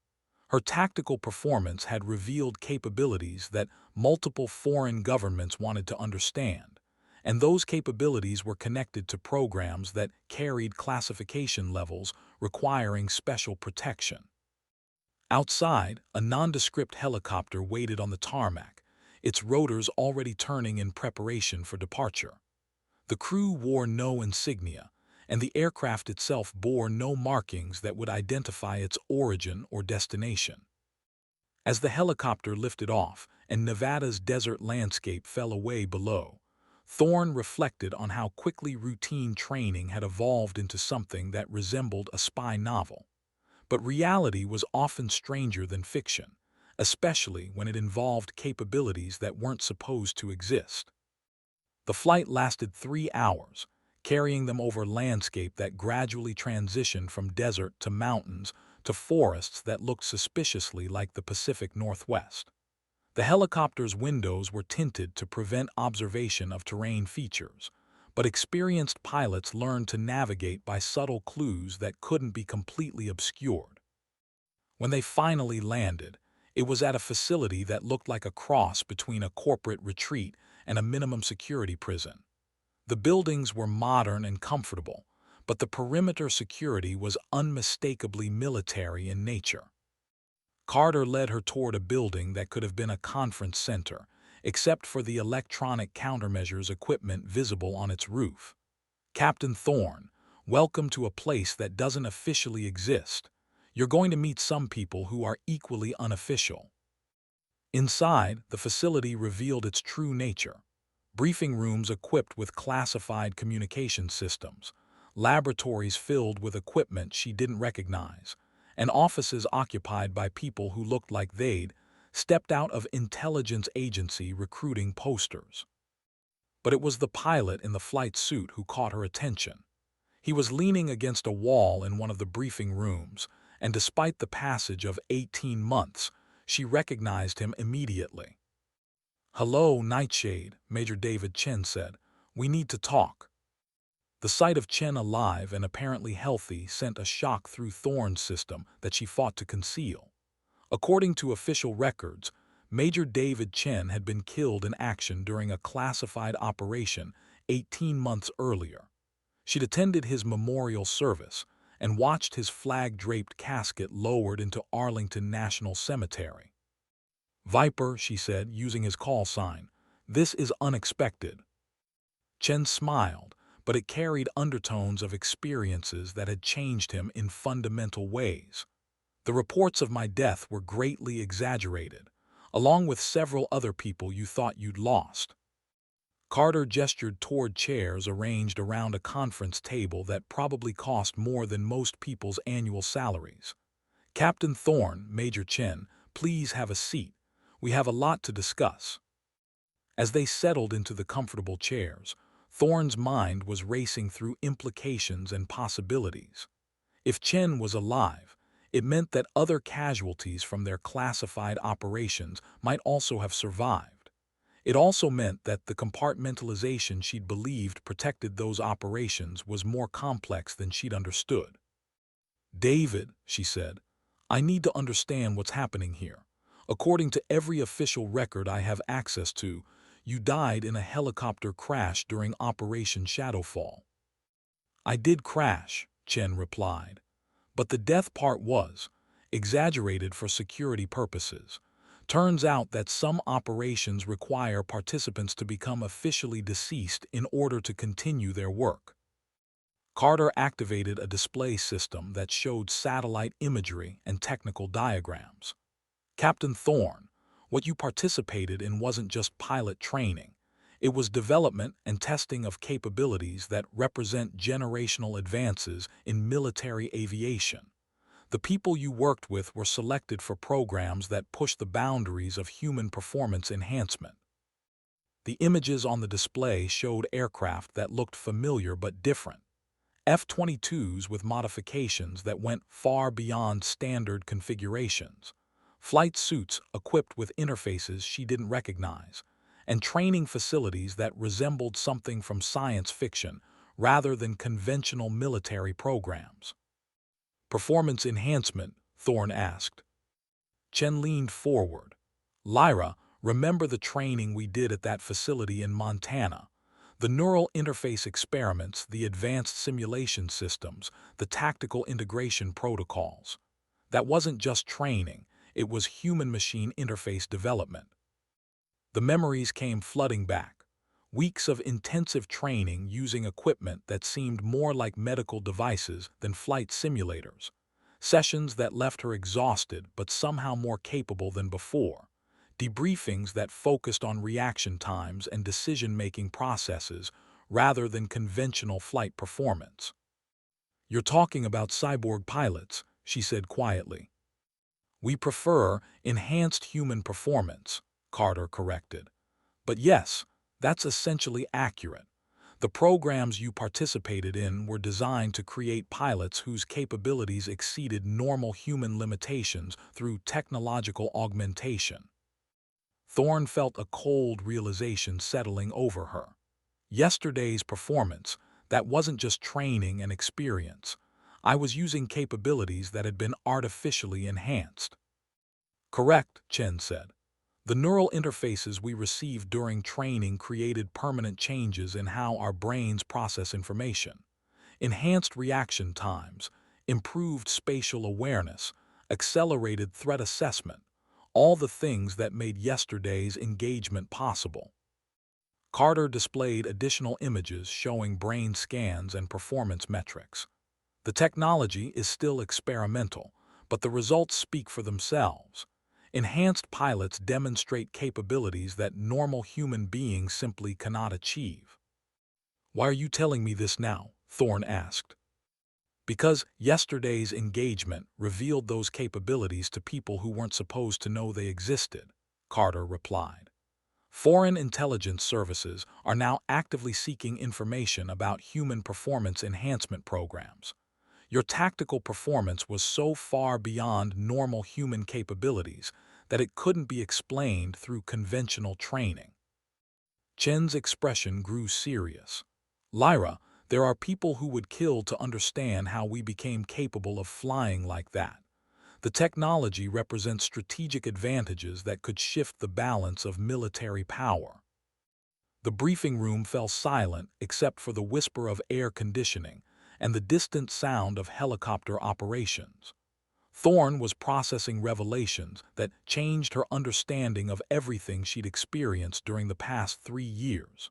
Her tactical performance had revealed capabilities that multiple foreign governments wanted to understand, and those capabilities were connected to programs that carried classification levels requiring special protection. Outside, a nondescript helicopter waited on the tarmac, its rotors already turning in preparation for departure. The crew wore no insignia, and the aircraft itself bore no markings that would identify its origin or destination. As the helicopter lifted off and Nevada's desert landscape fell away below, Thorne reflected on how quickly routine training had evolved into something that resembled a spy novel. But reality was often stranger than fiction, especially when it involved capabilities that weren't supposed to exist. The flight lasted 3 hours, carrying them over landscape that gradually transitioned from desert to mountains to forests that looked suspiciously like the Pacific Northwest. The helicopter's windows were tinted to prevent observation of terrain features, but experienced pilots learned to navigate by subtle clues that couldn't be completely obscured. When they finally landed, it was at a facility that looked like a cross between a corporate retreat and a minimum security prison. The buildings were modern and comfortable, but the perimeter security was unmistakably military in nature. Carter led her toward a building that could have been a conference center, except for the electronic countermeasures equipment visible on its roof. "Captain Thorne, welcome to a place that doesn't officially exist. You're going to meet some people who are equally unofficial." Inside, the facility revealed its true nature. Briefing rooms equipped with classified communication systems, laboratories filled with equipment she didn't recognize, and offices occupied by people who looked like they'd stepped out of intelligence agency recruiting posters. But it was the pilot in the flight suit who caught her attention. He was leaning against a wall in one of the briefing rooms, and despite the passage of 18 months, she recognized him immediately. "Hello, Nightshade," Major David Chen said. "We need to talk." The sight of Chen alive and apparently healthy sent a shock through Thorne's system that she fought to conceal. According to official records, Major David Chen had been killed in action during a classified operation 18 months earlier. She'd attended his memorial service and watched his flag-draped casket lowered into Arlington National Cemetery. "Viper," she said, using his call sign, "this is unexpected." Chen smiled, but it carried undertones of experiences that had changed him in fundamental ways. "The reports of my death were greatly exaggerated, along with several other people you thought you'd lost." Carter gestured toward chairs arranged around a conference table that probably cost more than most people's annual salaries. "Captain Thorne, Major Chen, please have a seat. We have a lot to discuss." As they settled into the comfortable chairs, Thorne's mind was racing through implications and possibilities. If Chen was alive, it meant that other casualties from their classified operations might also have survived. It also meant that the compartmentalization she'd believed protected those operations was more complex than she'd understood. "David," she said, "I need to understand what's happening here. According to every official record I have access to, you died in a helicopter crash during Operation Shadowfall." "I did crash," Chen replied. "But the death part was exaggerated for security purposes. Turns out that some operations require participants to become officially deceased in order to continue their work." Carter activated a display system that showed satellite imagery and technical diagrams. "Captain Thorne, what you participated in wasn't just pilot training. It was development and testing of capabilities that represent generational advances in military aviation. The people you worked with were selected for programs that push the boundaries of human performance enhancement." The images on the display showed aircraft that looked familiar but different. F-22s with modifications that went far beyond standard configurations. Flight suits equipped with interfaces she didn't recognize, and training facilities that resembled something from science fiction rather than conventional military programs. "Performance enhancement?" Thorne asked. Chen leaned forward. "Lyra, remember the training we did at that facility in Montana? The neural interface experiments, the advanced simulation systems, the tactical integration protocols. That wasn't just training, it was human-machine interface development." The memories came flooding back. Weeks of intensive training using equipment that seemed more like medical devices than flight simulators. Sessions that left her exhausted but somehow more capable than before. Debriefings that focused on reaction times and decision-making processes rather than conventional flight performance. "You're talking about cyborg pilots," she said quietly. "We prefer enhanced human performance," Carter corrected. "But yes, that's essentially accurate. The programs you participated in were designed to create pilots whose capabilities exceeded normal human limitations through technological augmentation." Thorne felt a cold realization settling over her. Yesterday's performance, that wasn't just training and experience. I was using capabilities that had been artificially enhanced. "Correct," Chen said. "The neural interfaces we received during training created permanent changes in how our brains process information. Enhanced reaction times, improved spatial awareness, accelerated threat assessment, all the things that made yesterday's engagement possible." Carter displayed additional images showing brain scans and performance metrics. "The technology is still experimental, but the results speak for themselves. Enhanced pilots demonstrate capabilities that normal human beings simply cannot achieve." "Why are you telling me this now?" Thorne asked. "Because yesterday's engagement revealed those capabilities to people who weren't supposed to know they existed," Carter replied. "Foreign intelligence services are now actively seeking information about human performance enhancement programs. Your tactical performance was so far beyond normal human capabilities that it couldn't be explained through conventional training." Chen's expression grew serious. "Lyra, there are people who would kill to understand how we became capable of flying like that. The technology represents strategic advantages that could shift the balance of military power." The briefing room fell silent except for the whisper of air conditioning and the distant sound of helicopter operations. Thorne was processing revelations that changed her understanding of everything she'd experienced during the past 3 years.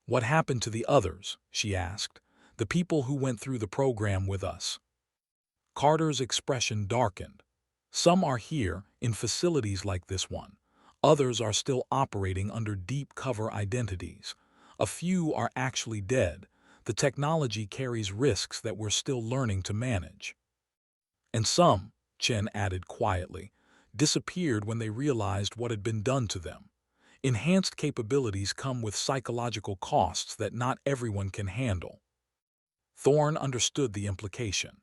"What happened to the others?" she asked. "The people who went through the program with us?" Carter's expression darkened. "Some are here, in facilities like this one. Others are still operating under deep cover identities. A few are actually dead. The technology carries risks that we're still learning to manage." "And some," Chen added quietly, "disappeared when they realized what had been done to them. Enhanced capabilities come with psychological costs that not everyone can handle." Thorne understood the implication.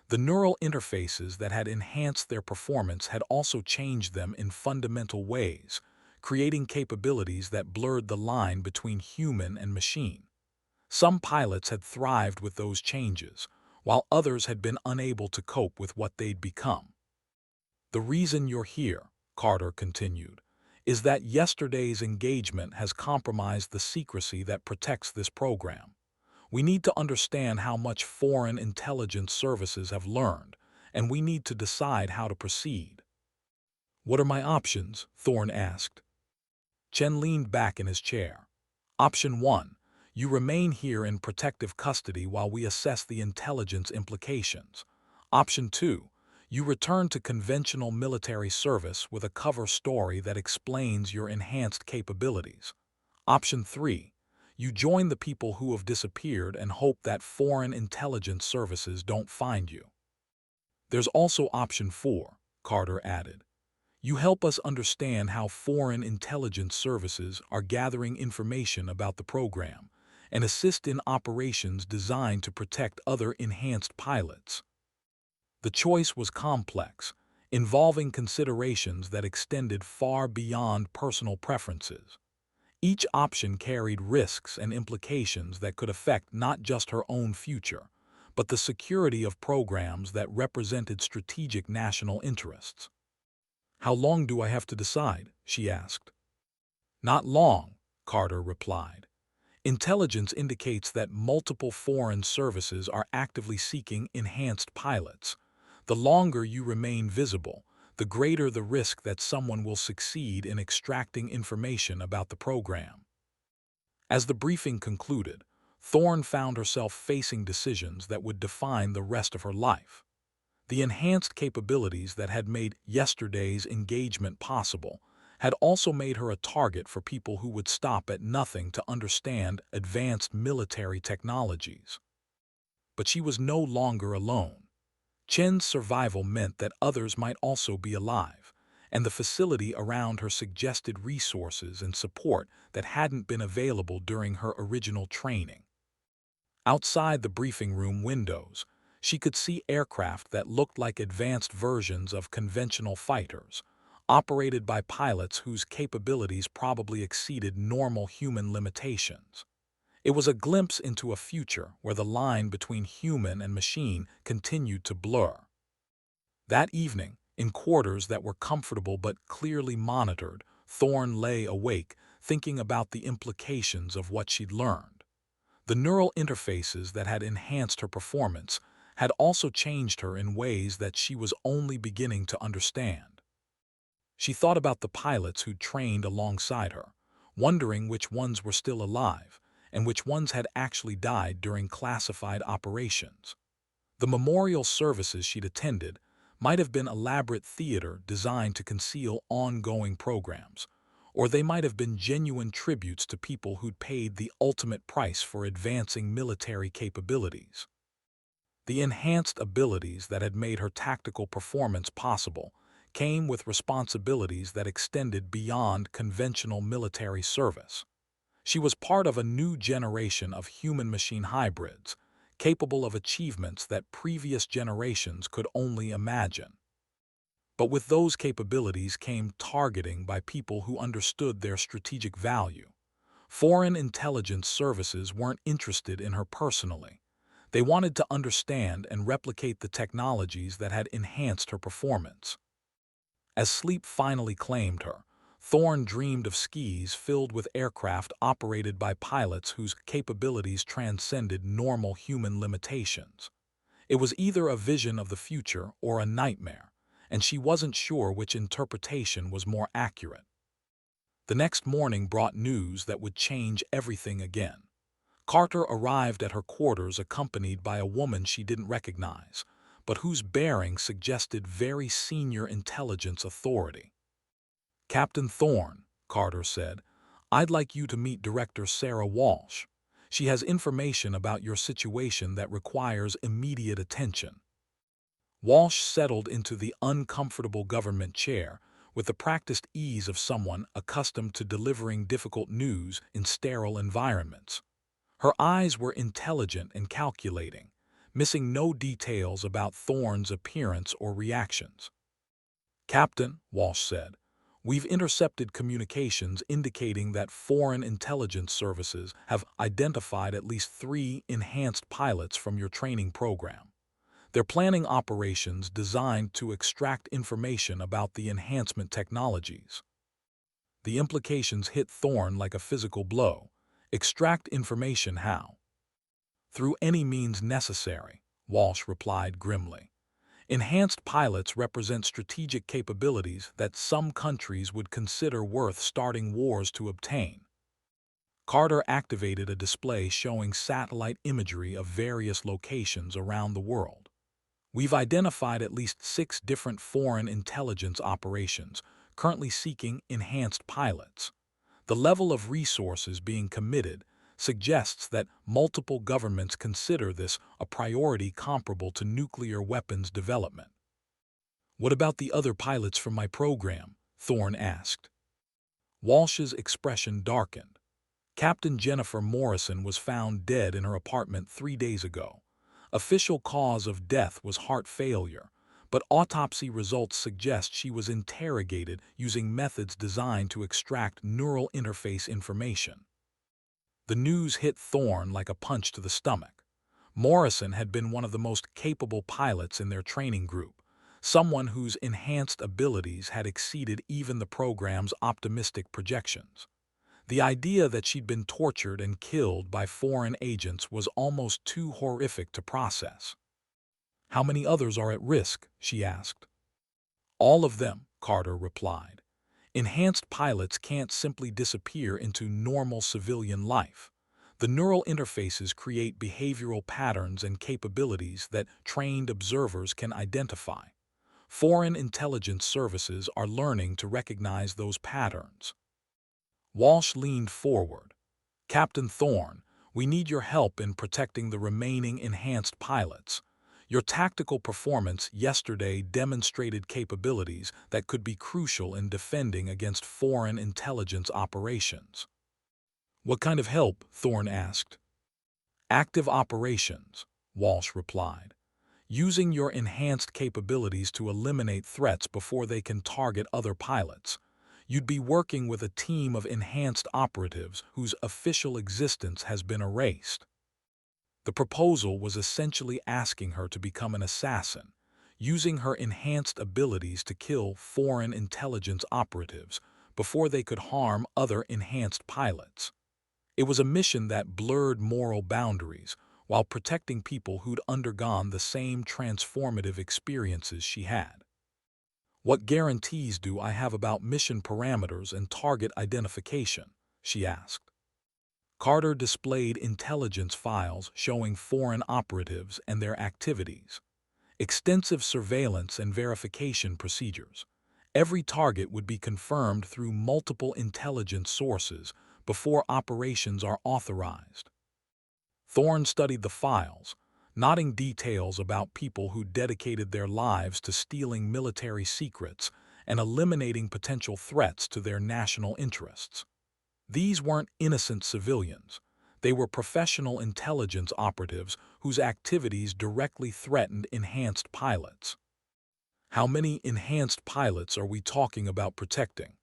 The neural interfaces that had enhanced their performance had also changed them in fundamental ways, creating capabilities that blurred the line between human and machine. Some pilots had thrived with those changes, while others had been unable to cope with what they'd become. "The reason you're here," Carter continued, "is that yesterday's engagement has compromised the secrecy that protects this program. We need to understand how much foreign intelligence services have learned, and we need to decide how to proceed." "What are my options?" Thorne asked. Chen leaned back in his chair. "Option 1. You remain here in protective custody while we assess the intelligence implications. Option 2. You return to conventional military service with a cover story that explains your enhanced capabilities. Option 3. You join the people who have disappeared and hope that foreign intelligence services don't find you." "There's also option 4, Carter added. "You help us understand how foreign intelligence services are gathering information about the program and assist in operations designed to protect other enhanced pilots." The choice was complex, involving considerations that extended far beyond personal preferences. Each option carried risks and implications that could affect not just her own future, but the security of programs that represented strategic national interests. "How long do I have to decide?" she asked. "Not long," Carter replied. "Intelligence indicates that multiple foreign services are actively seeking enhanced pilots. The longer you remain visible, the greater the risk that someone will succeed in extracting information about the program." As the briefing concluded, Thorne found herself facing decisions that would define the rest of her life. The enhanced capabilities that had made yesterday's engagement possible had also made her a target for people who would stop at nothing to understand advanced military technologies. But she was no longer alone. Chen's survival meant that others might also be alive, and the facility around her suggested resources and support that hadn't been available during her original training. Outside the briefing room windows, she could see aircraft that looked like advanced versions of conventional fighters, operated by pilots whose capabilities probably exceeded normal human limitations. It was a glimpse into a future where the line between human and machine continued to blur. That evening, in quarters that were comfortable but clearly monitored, Thorne lay awake, thinking about the implications of what she'd learned. The neural interfaces that had enhanced her performance had also changed her in ways that she was only beginning to understand. She thought about the pilots who'd trained alongside her, wondering which ones were still alive and which ones had actually died during classified operations. The memorial services she'd attended might have been elaborate theater designed to conceal ongoing programs, or they might have been genuine tributes to people who'd paid the ultimate price for advancing military capabilities. The enhanced abilities that had made her tactical performance possible came with responsibilities that extended beyond conventional military service. She was part of a new generation of human-machine hybrids, capable of achievements that previous generations could only imagine. But with those capabilities came targeting by people who understood their strategic value. Foreign intelligence services weren't interested in her personally. They wanted to understand and replicate the technologies that had enhanced her performance. As sleep finally claimed her, Thorne dreamed of skis filled with aircraft operated by pilots whose capabilities transcended normal human limitations. It was either a vision of the future or a nightmare, and she wasn't sure which interpretation was more accurate. The next morning brought news that would change everything again. Carter arrived at her quarters accompanied by a woman she didn't recognize, but whose bearing suggested very senior intelligence authority. "Captain Thorne," Carter said, "I'd like you to meet Director Sarah Walsh. She has information about your situation that requires immediate attention." Walsh settled into the uncomfortable government chair with the practiced ease of someone accustomed to delivering difficult news in sterile environments. Her eyes were intelligent and calculating, missing no details about Thorne's appearance or reactions. "Captain," Walsh said, "we've intercepted communications indicating that foreign intelligence services have identified at least 3 enhanced pilots from your training program. They're planning operations designed to extract information about the enhancement technologies." The implications hit Thorne like a physical blow. Extract information how? "Through any means necessary," Walsh replied grimly. "Enhanced pilots represent strategic capabilities that some countries would consider worth starting wars to obtain." Carter activated a display showing satellite imagery of various locations around the world. "We've identified at least 6 different foreign intelligence operations currently seeking enhanced pilots. The level of resources being committed suggests that multiple governments consider this a priority comparable to nuclear weapons development." "What about the other pilots from my program?" Thorne asked. Walsh's expression darkened. "Captain Jennifer Morrison was found dead in her apartment 3 days ago. Official cause of death was heart failure, but autopsy results suggest she was interrogated using methods designed to extract neural interface information." The news hit Thorne like a punch to the stomach. Morrison had been one of the most capable pilots in their training group, someone whose enhanced abilities had exceeded even the program's optimistic projections. The idea that she'd been tortured and killed by foreign agents was almost too horrific to process. "How many others are at risk?" she asked. "All of them," Carter replied. Enhanced pilots can't simply disappear into normal civilian life. The neural interfaces create behavioral patterns and capabilities that trained observers can identify. Foreign intelligence services are learning to recognize those patterns. Walsh leaned forward. Captain Thorne, we need your help in protecting the remaining enhanced pilots. Your tactical performance yesterday demonstrated capabilities that could be crucial in defending against foreign intelligence operations. What kind of help? Thorne asked. Active operations, Walsh replied. Using your enhanced capabilities to eliminate threats before they can target other pilots. You'd be working with a team of enhanced operatives whose official existence has been erased. The proposal was essentially asking her to become an assassin, using her enhanced abilities to kill foreign intelligence operatives before they could harm other enhanced pilots. It was a mission that blurred moral boundaries while protecting people who'd undergone the same transformative experiences she had. What guarantees do I have about mission parameters and target identification? She asked. Carter displayed intelligence files showing foreign operatives and their activities, extensive surveillance and verification procedures. Every target would be confirmed through multiple intelligence sources before operations are authorized. Thorne studied the files, noting details about people who dedicated their lives to stealing military secrets and eliminating potential threats to their national interests. These weren't innocent civilians. They were professional intelligence operatives whose activities directly threatened enhanced pilots. How many enhanced pilots are we talking about protecting?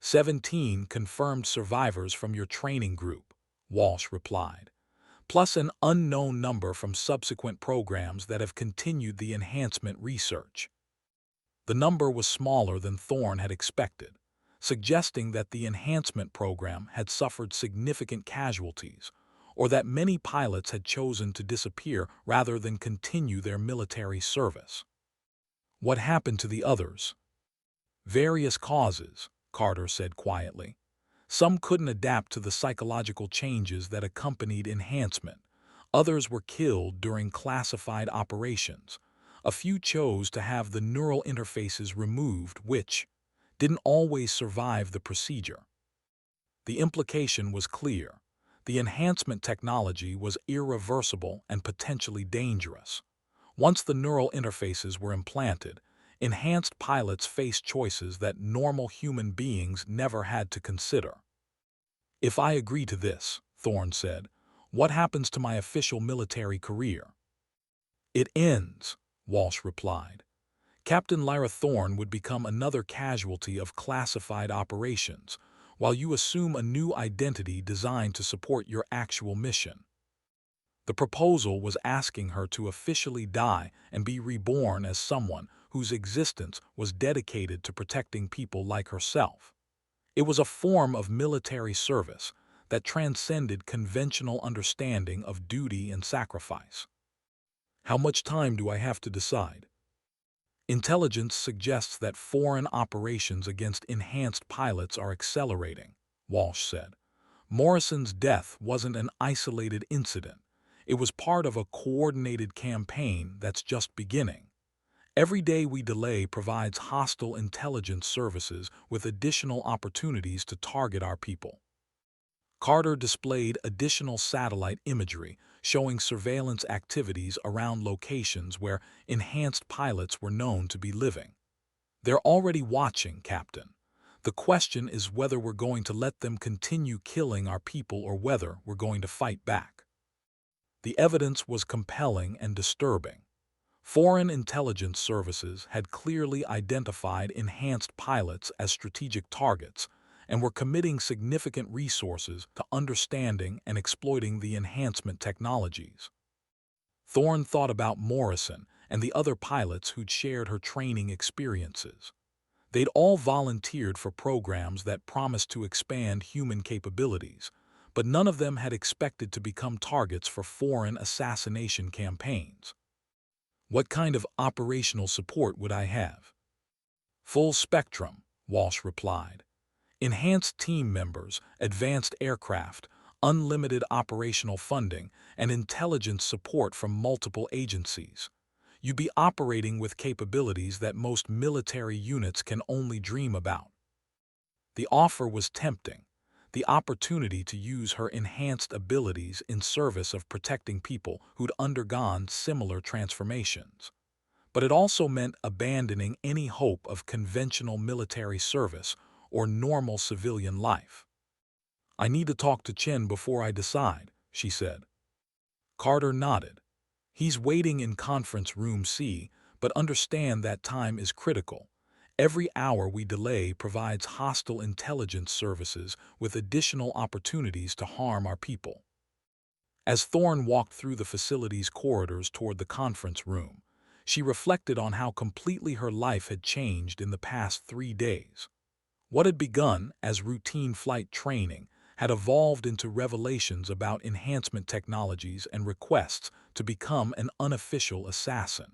17 confirmed survivors from your training group, Walsh replied, plus an unknown number from subsequent programs that have continued the enhancement research. The number was smaller than Thorne had expected, suggesting that the enhancement program had suffered significant casualties, or that many pilots had chosen to disappear rather than continue their military service. What happened to the others? Various causes, Carter said quietly. Some couldn't adapt to the psychological changes that accompanied enhancement. Others were killed during classified operations. A few chose to have the neural interfaces removed, which didn't always survive the procedure. The implication was clear. The enhancement technology was irreversible and potentially dangerous. Once the neural interfaces were implanted, enhanced pilots faced choices that normal human beings never had to consider. If I agree to this, Thorne said, what happens to my official military career? It ends, Walsh replied. Captain Lyra Thorne would become another casualty of classified operations, while you assume a new identity designed to support your actual mission. The proposal was asking her to officially die and be reborn as someone whose existence was dedicated to protecting people like herself. It was a form of military service that transcended conventional understanding of duty and sacrifice. How much time do I have to decide? Intelligence suggests that foreign operations against enhanced pilots are accelerating, Walsh said. Morrison's death wasn't an isolated incident. It was part of a coordinated campaign that's just beginning. Every day we delay provides hostile intelligence services with additional opportunities to target our people. Carter displayed additional satellite imagery showing surveillance activities around locations where enhanced pilots were known to be living. They're already watching, Captain. The question is whether we're going to let them continue killing our people or whether we're going to fight back. The evidence was compelling and disturbing. Foreign intelligence services had clearly identified enhanced pilots as strategic targets and were committing significant resources to understanding and exploiting the enhancement technologies. Thorne thought about Morrison and the other pilots who'd shared her training experiences. They'd all volunteered for programs that promised to expand human capabilities, but none of them had expected to become targets for foreign assassination campaigns. What kind of operational support would I have? Full spectrum, Walsh replied. Enhanced team members, advanced aircraft, unlimited operational funding, and intelligence support from multiple agencies. You'd be operating with capabilities that most military units can only dream about. The offer was tempting, the opportunity to use her enhanced abilities in service of protecting people who'd undergone similar transformations. But it also meant abandoning any hope of conventional military service or normal civilian life. I need to talk to Chen before I decide, she said. Carter nodded. He's waiting in conference room C, but understand that time is critical. Every hour we delay provides hostile intelligence services with additional opportunities to harm our people. As Thorne walked through the facility's corridors toward the conference room, she reflected on how completely her life had changed in the past 3 days. What had begun as routine flight training had evolved into revelations about enhancement technologies and requests to become an unofficial assassin.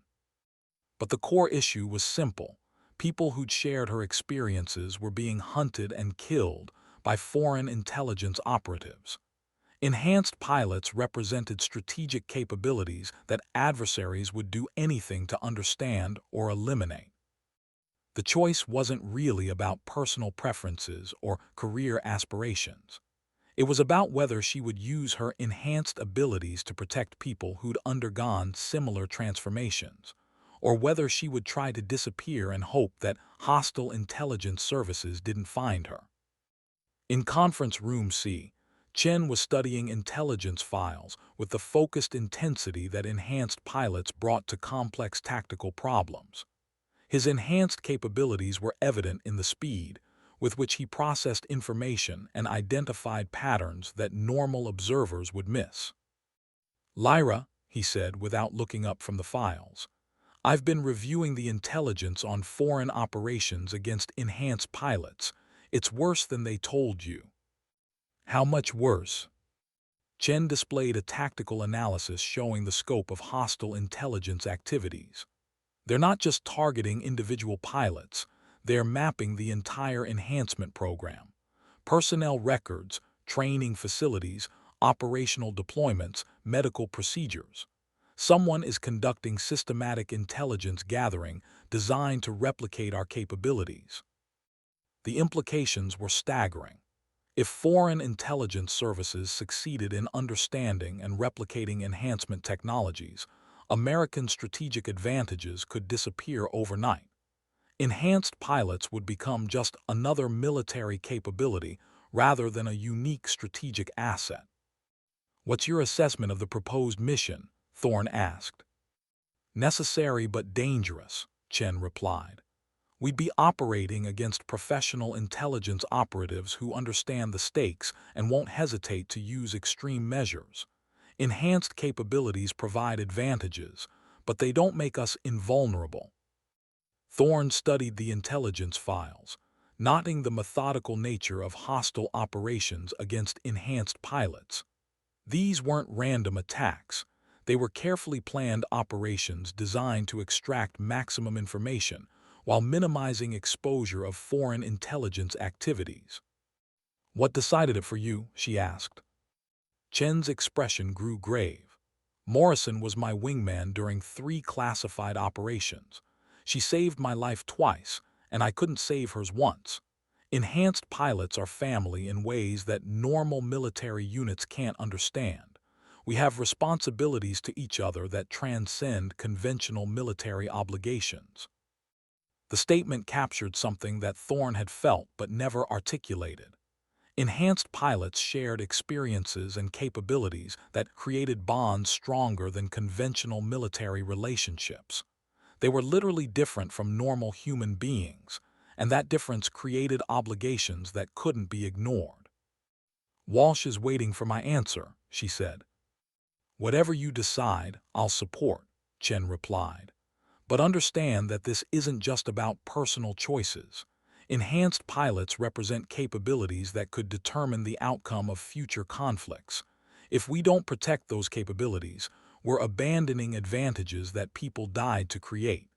But the core issue was simple. People who'd shared her experiences were being hunted and killed by foreign intelligence operatives. Enhanced pilots represented strategic capabilities that adversaries would do anything to understand or eliminate. The choice wasn't really about personal preferences or career aspirations. It was about whether she would use her enhanced abilities to protect people who'd undergone similar transformations, or whether she would try to disappear and hope that hostile intelligence services didn't find her. In conference room C, Chen was studying intelligence files with the focused intensity that enhanced pilots brought to complex tactical problems. His enhanced capabilities were evident in the speed with which he processed information and identified patterns that normal observers would miss. Lyra, he said without looking up from the files, I've been reviewing the intelligence on foreign operations against enhanced pilots. It's worse than they told you. How much worse? Chen displayed a tactical analysis showing the scope of hostile intelligence activities. They're not just targeting individual pilots, they're mapping the entire enhancement program. Personnel records, training facilities, operational deployments, medical procedures. Someone is conducting systematic intelligence gathering designed to replicate our capabilities. The implications were staggering. If foreign intelligence services succeeded in understanding and replicating enhancement technologies, American strategic advantages could disappear overnight. Enhanced pilots would become just another military capability rather than a unique strategic asset. What's your assessment of the proposed mission? Thorne asked. Necessary but dangerous, Chen replied. We'd be operating against professional intelligence operatives who understand the stakes and won't hesitate to use extreme measures. Enhanced capabilities provide advantages, but they don't make us invulnerable. Thorne studied the intelligence files, noting the methodical nature of hostile operations against enhanced pilots. These weren't random attacks. They were carefully planned operations designed to extract maximum information while minimizing exposure of foreign intelligence activities. What decided it for you? She asked. Chen's expression grew grave. Morrison was my wingman during 3 classified operations. She saved my life twice, and I couldn't save hers once. Enhanced pilots are family in ways that normal military units can't understand. We have responsibilities to each other that transcend conventional military obligations. The statement captured something that Thorne had felt but never articulated. Enhanced pilots shared experiences and capabilities that created bonds stronger than conventional military relationships. They were literally different from normal human beings, and that difference created obligations that couldn't be ignored. Walsh is waiting for my answer, she said. Whatever you decide, I'll support, Chen replied. But understand that this isn't just about personal choices. Enhanced pilots represent capabilities that could determine the outcome of future conflicts. If we don't protect those capabilities, we're abandoning advantages that people died to create.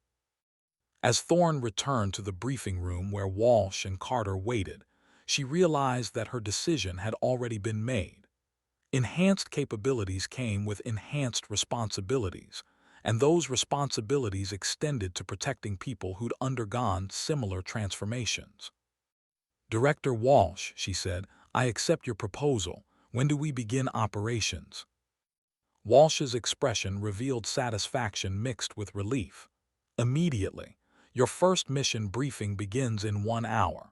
As Thorne returned to the briefing room where Walsh and Carter waited, she realized that her decision had already been made. Enhanced capabilities came with enhanced responsibilities, and those responsibilities extended to protecting people who'd undergone similar transformations. "Director Walsh," she said, "I accept your proposal. When do we begin operations?" Walsh's expression revealed satisfaction mixed with relief. "Immediately. Your first mission briefing begins in 1 hour."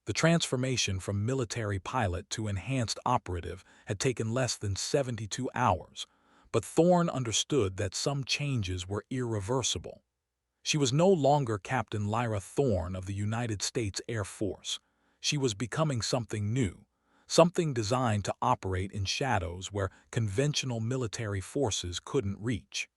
The transformation from military pilot to enhanced operative had taken less than 72 hours, but Thorne understood that some changes were irreversible. She was no longer Captain Lyra Thorne of the United States Air Force. She was becoming something new, something designed to operate in shadows where conventional military forces couldn't reach.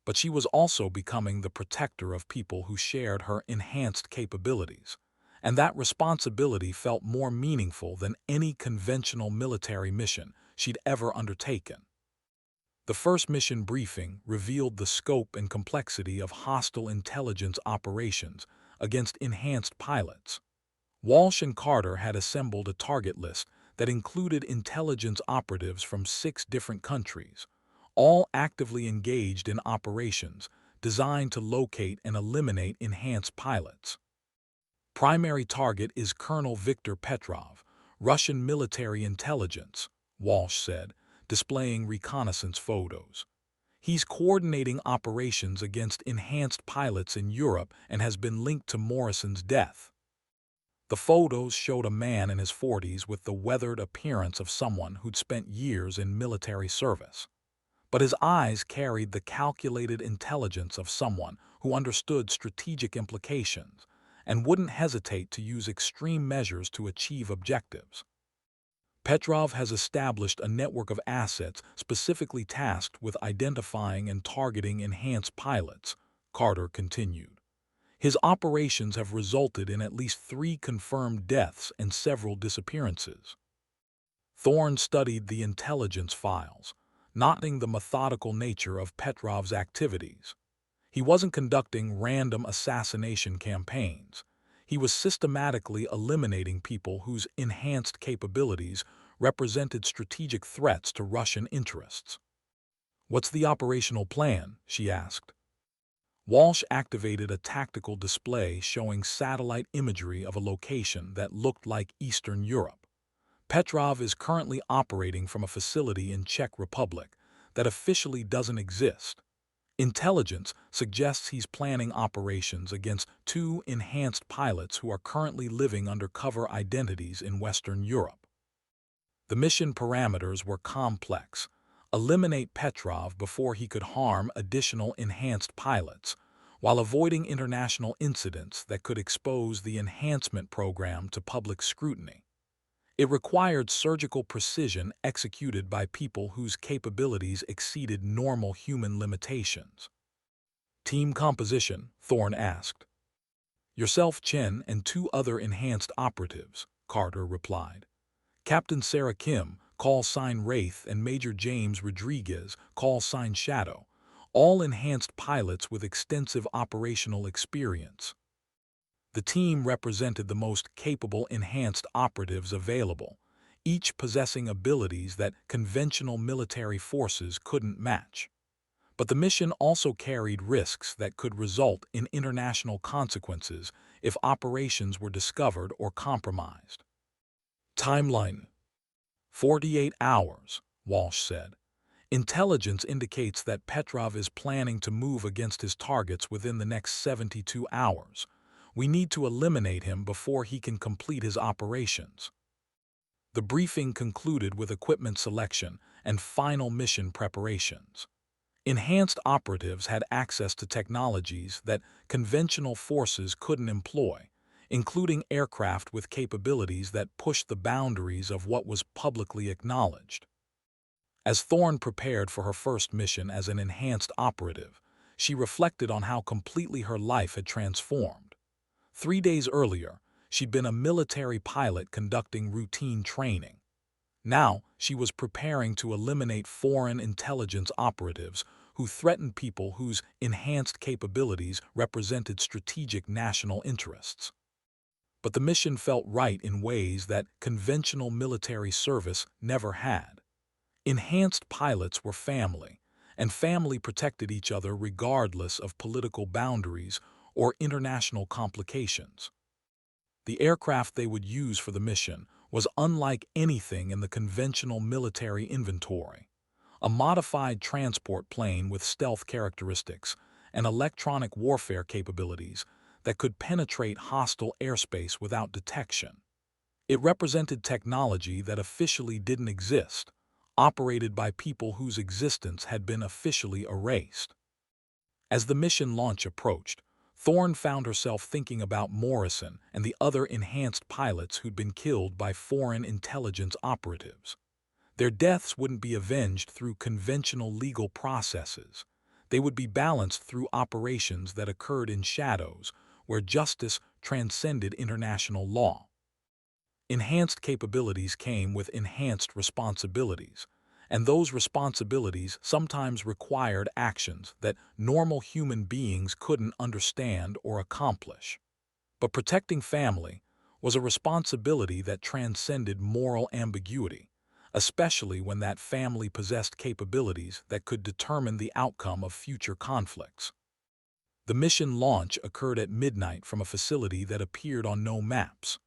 But she was also becoming the protector of people who shared her enhanced capabilities, and that responsibility felt more meaningful than any conventional military mission she'd ever undertaken. The first mission briefing revealed the scope and complexity of hostile intelligence operations against enhanced pilots. Walsh and Carter had assembled a target list that included intelligence operatives from 6 different countries, all actively engaged in operations designed to locate and eliminate enhanced pilots. "Primary target is Colonel Viktor Petrov, Russian military intelligence," Walsh said, displaying reconnaissance photos. "He's coordinating operations against enhanced pilots in Europe and has been linked to Morrison's death." The photos showed a man in his 40s with the weathered appearance of someone who'd spent years in military service. But his eyes carried the calculated intelligence of someone who understood strategic implications and wouldn't hesitate to use extreme measures to achieve objectives. "Petrov has established a network of assets specifically tasked with identifying and targeting enhanced pilots," Carter continued. "His operations have resulted in at least 3 confirmed deaths and several disappearances." Thorne studied the intelligence files, noting the methodical nature of Petrov's activities. He wasn't conducting random assassination campaigns. He was systematically eliminating people whose enhanced capabilities represented strategic threats to Russian interests. "What's the operational plan?" she asked. Walsh activated a tactical display showing satellite imagery of a location that looked like Eastern Europe. "Petrov is currently operating from a facility in Czech Republic that officially doesn't exist. Intelligence suggests he's planning operations against 2 enhanced pilots who are currently living under cover identities in Western Europe." The mission parameters were complex. Eliminate Petrov before he could harm additional enhanced pilots, while avoiding international incidents that could expose the enhancement program to public scrutiny. It required surgical precision executed by people whose capabilities exceeded normal human limitations. "Team composition?" Thorne asked. "Yourself, Chen, and 2 other enhanced operatives," Carter replied. "Captain Sarah Kim, call sign Wraith, and Major James Rodriguez, call sign Shadow, all enhanced pilots with extensive operational experience." The team represented the most capable enhanced operatives available, each possessing abilities that conventional military forces couldn't match. But the mission also carried risks that could result in international consequences if operations were discovered or compromised. "Timeline: 48 hours, Walsh said. "Intelligence indicates that Petrov is planning to move against his targets within the next 72 hours. We need to eliminate him before he can complete his operations." The briefing concluded with equipment selection and final mission preparations. Enhanced operatives had access to technologies that conventional forces couldn't employ, including aircraft with capabilities that pushed the boundaries of what was publicly acknowledged. As Thorne prepared for her first mission as an enhanced operative, she reflected on how completely her life had transformed. 3 days earlier, she'd been a military pilot conducting routine training. Now, she was preparing to eliminate foreign intelligence operatives who threatened people whose enhanced capabilities represented strategic national interests. But the mission felt right in ways that conventional military service never had. Enhanced pilots were family, and family protected each other regardless of political boundaries or international complications. The aircraft they would use for the mission was unlike anything in the conventional military inventory. A modified transport plane with stealth characteristics and electronic warfare capabilities that could penetrate hostile airspace without detection. It represented technology that officially didn't exist, operated by people whose existence had been officially erased. As the mission launch approached, Thorne found herself thinking about Morrison and the other enhanced pilots who'd been killed by foreign intelligence operatives. Their deaths wouldn't be avenged through conventional legal processes. They would be balanced through operations that occurred in shadows, where justice transcended international law. Enhanced capabilities came with enhanced responsibilities, and those responsibilities sometimes required actions that normal human beings couldn't understand or accomplish. But protecting family was a responsibility that transcended moral ambiguity, especially when that family possessed capabilities that could determine the outcome of future conflicts. The mission launch occurred at midnight from a facility that appeared on no maps.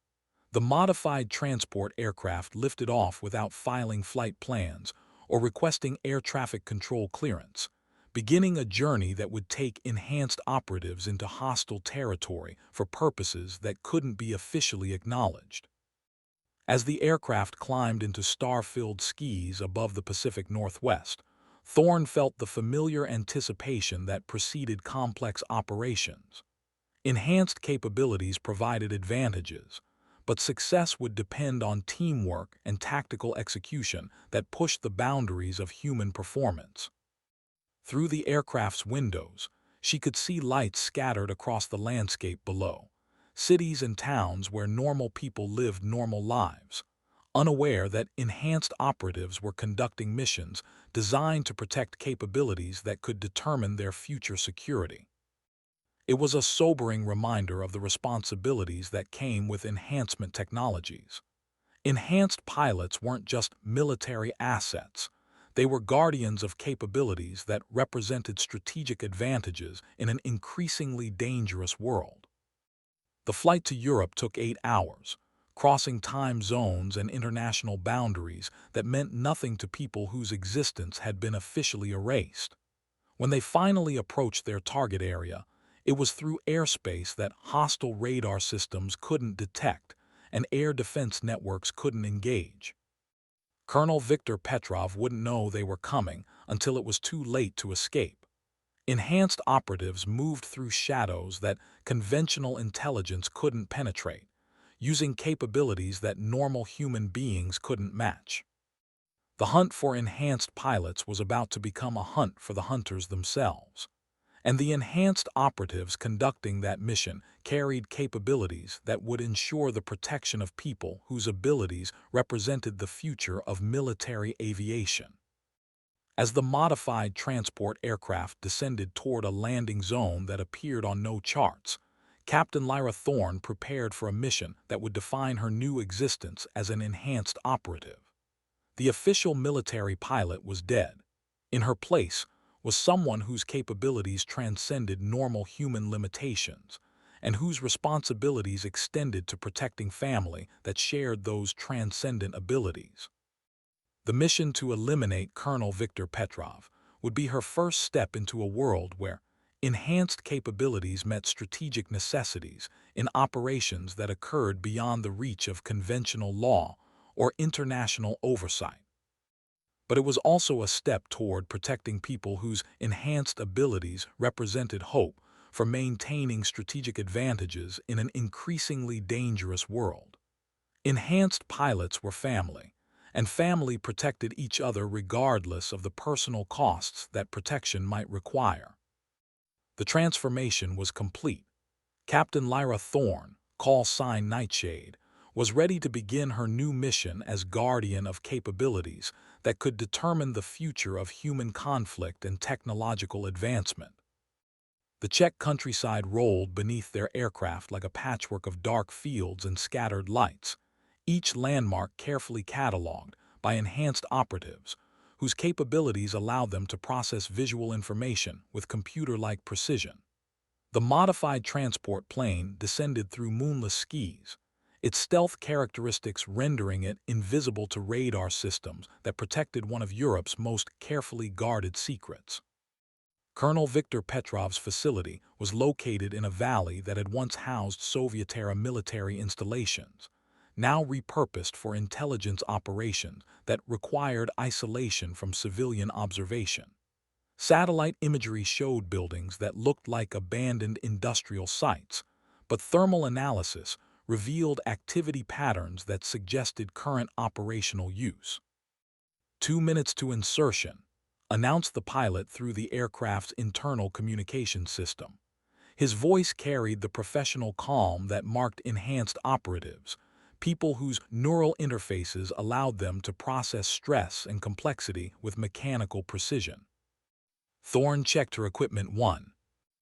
The modified transport aircraft lifted off without filing flight plans or requesting air traffic control clearance, beginning a journey that would take enhanced operatives into hostile territory for purposes that couldn't be officially acknowledged. As the aircraft climbed into star-filled skies above the Pacific Northwest, Thorne felt the familiar anticipation that preceded complex operations. Enhanced capabilities provided advantages, but success would depend on teamwork and tactical execution that pushed the boundaries of human performance. Through the aircraft's windows, she could see lights scattered across the landscape below, cities and towns where normal people lived normal lives, unaware that enhanced operatives were conducting missions designed to protect capabilities that could determine their future security. It was a sobering reminder of the responsibilities that came with enhancement technologies. Enhanced pilots weren't just military assets. They were guardians of capabilities that represented strategic advantages in an increasingly dangerous world. The flight to Europe took 8 hours, crossing time zones and international boundaries that meant nothing to people whose existence had been officially erased. When they finally approached their target area, it was through airspace that hostile radar systems couldn't detect and air defense networks couldn't engage. Colonel Viktor Petrov wouldn't know they were coming until it was too late to escape. Enhanced operatives moved through shadows that conventional intelligence couldn't penetrate, using capabilities that normal human beings couldn't match. The hunt for enhanced pilots was about to become a hunt for the hunters themselves. And the enhanced operatives conducting that mission carried capabilities that would ensure the protection of people whose abilities represented the future of military aviation. As the modified transport aircraft descended toward a landing zone that appeared on no charts, Captain Lyra Thorne prepared for a mission that would define her new existence as an enhanced operative. The official military pilot was dead. In her place was someone whose capabilities transcended normal human limitations, and whose responsibilities extended to protecting family that shared those transcendent abilities. The mission to eliminate Colonel Viktor Petrov would be her first step into a world where enhanced capabilities met strategic necessities in operations that occurred beyond the reach of conventional law or international oversight. But it was also a step toward protecting people whose enhanced abilities represented hope for maintaining strategic advantages in an increasingly dangerous world. Enhanced pilots were family, and family protected each other regardless of the personal costs that protection might require. The transformation was complete. Captain Lyra Thorne, call sign Nightshade, was ready to begin her new mission as guardian of capabilities that could determine the future of human conflict and technological advancement. The Czech countryside rolled beneath their aircraft like a patchwork of dark fields and scattered lights, each landmark carefully catalogued by enhanced operatives whose capabilities allowed them to process visual information with computer-like precision. The modified transport plane descended through moonless skies, its stealth characteristics rendering it invisible to radar systems that protected one of Europe's most carefully guarded secrets. Colonel Viktor Petrov's facility was located in a valley that had once housed Soviet-era military installations, now repurposed for intelligence operations that required isolation from civilian observation. Satellite imagery showed buildings that looked like abandoned industrial sites, but thermal analysis revealed activity patterns that suggested current operational use. 2 minutes to insertion, announced the pilot through the aircraft's internal communication system. His voice carried the professional calm that marked enhanced operatives, people whose neural interfaces allowed them to process stress and complexity with mechanical precision. Thorne checked her equipment 1.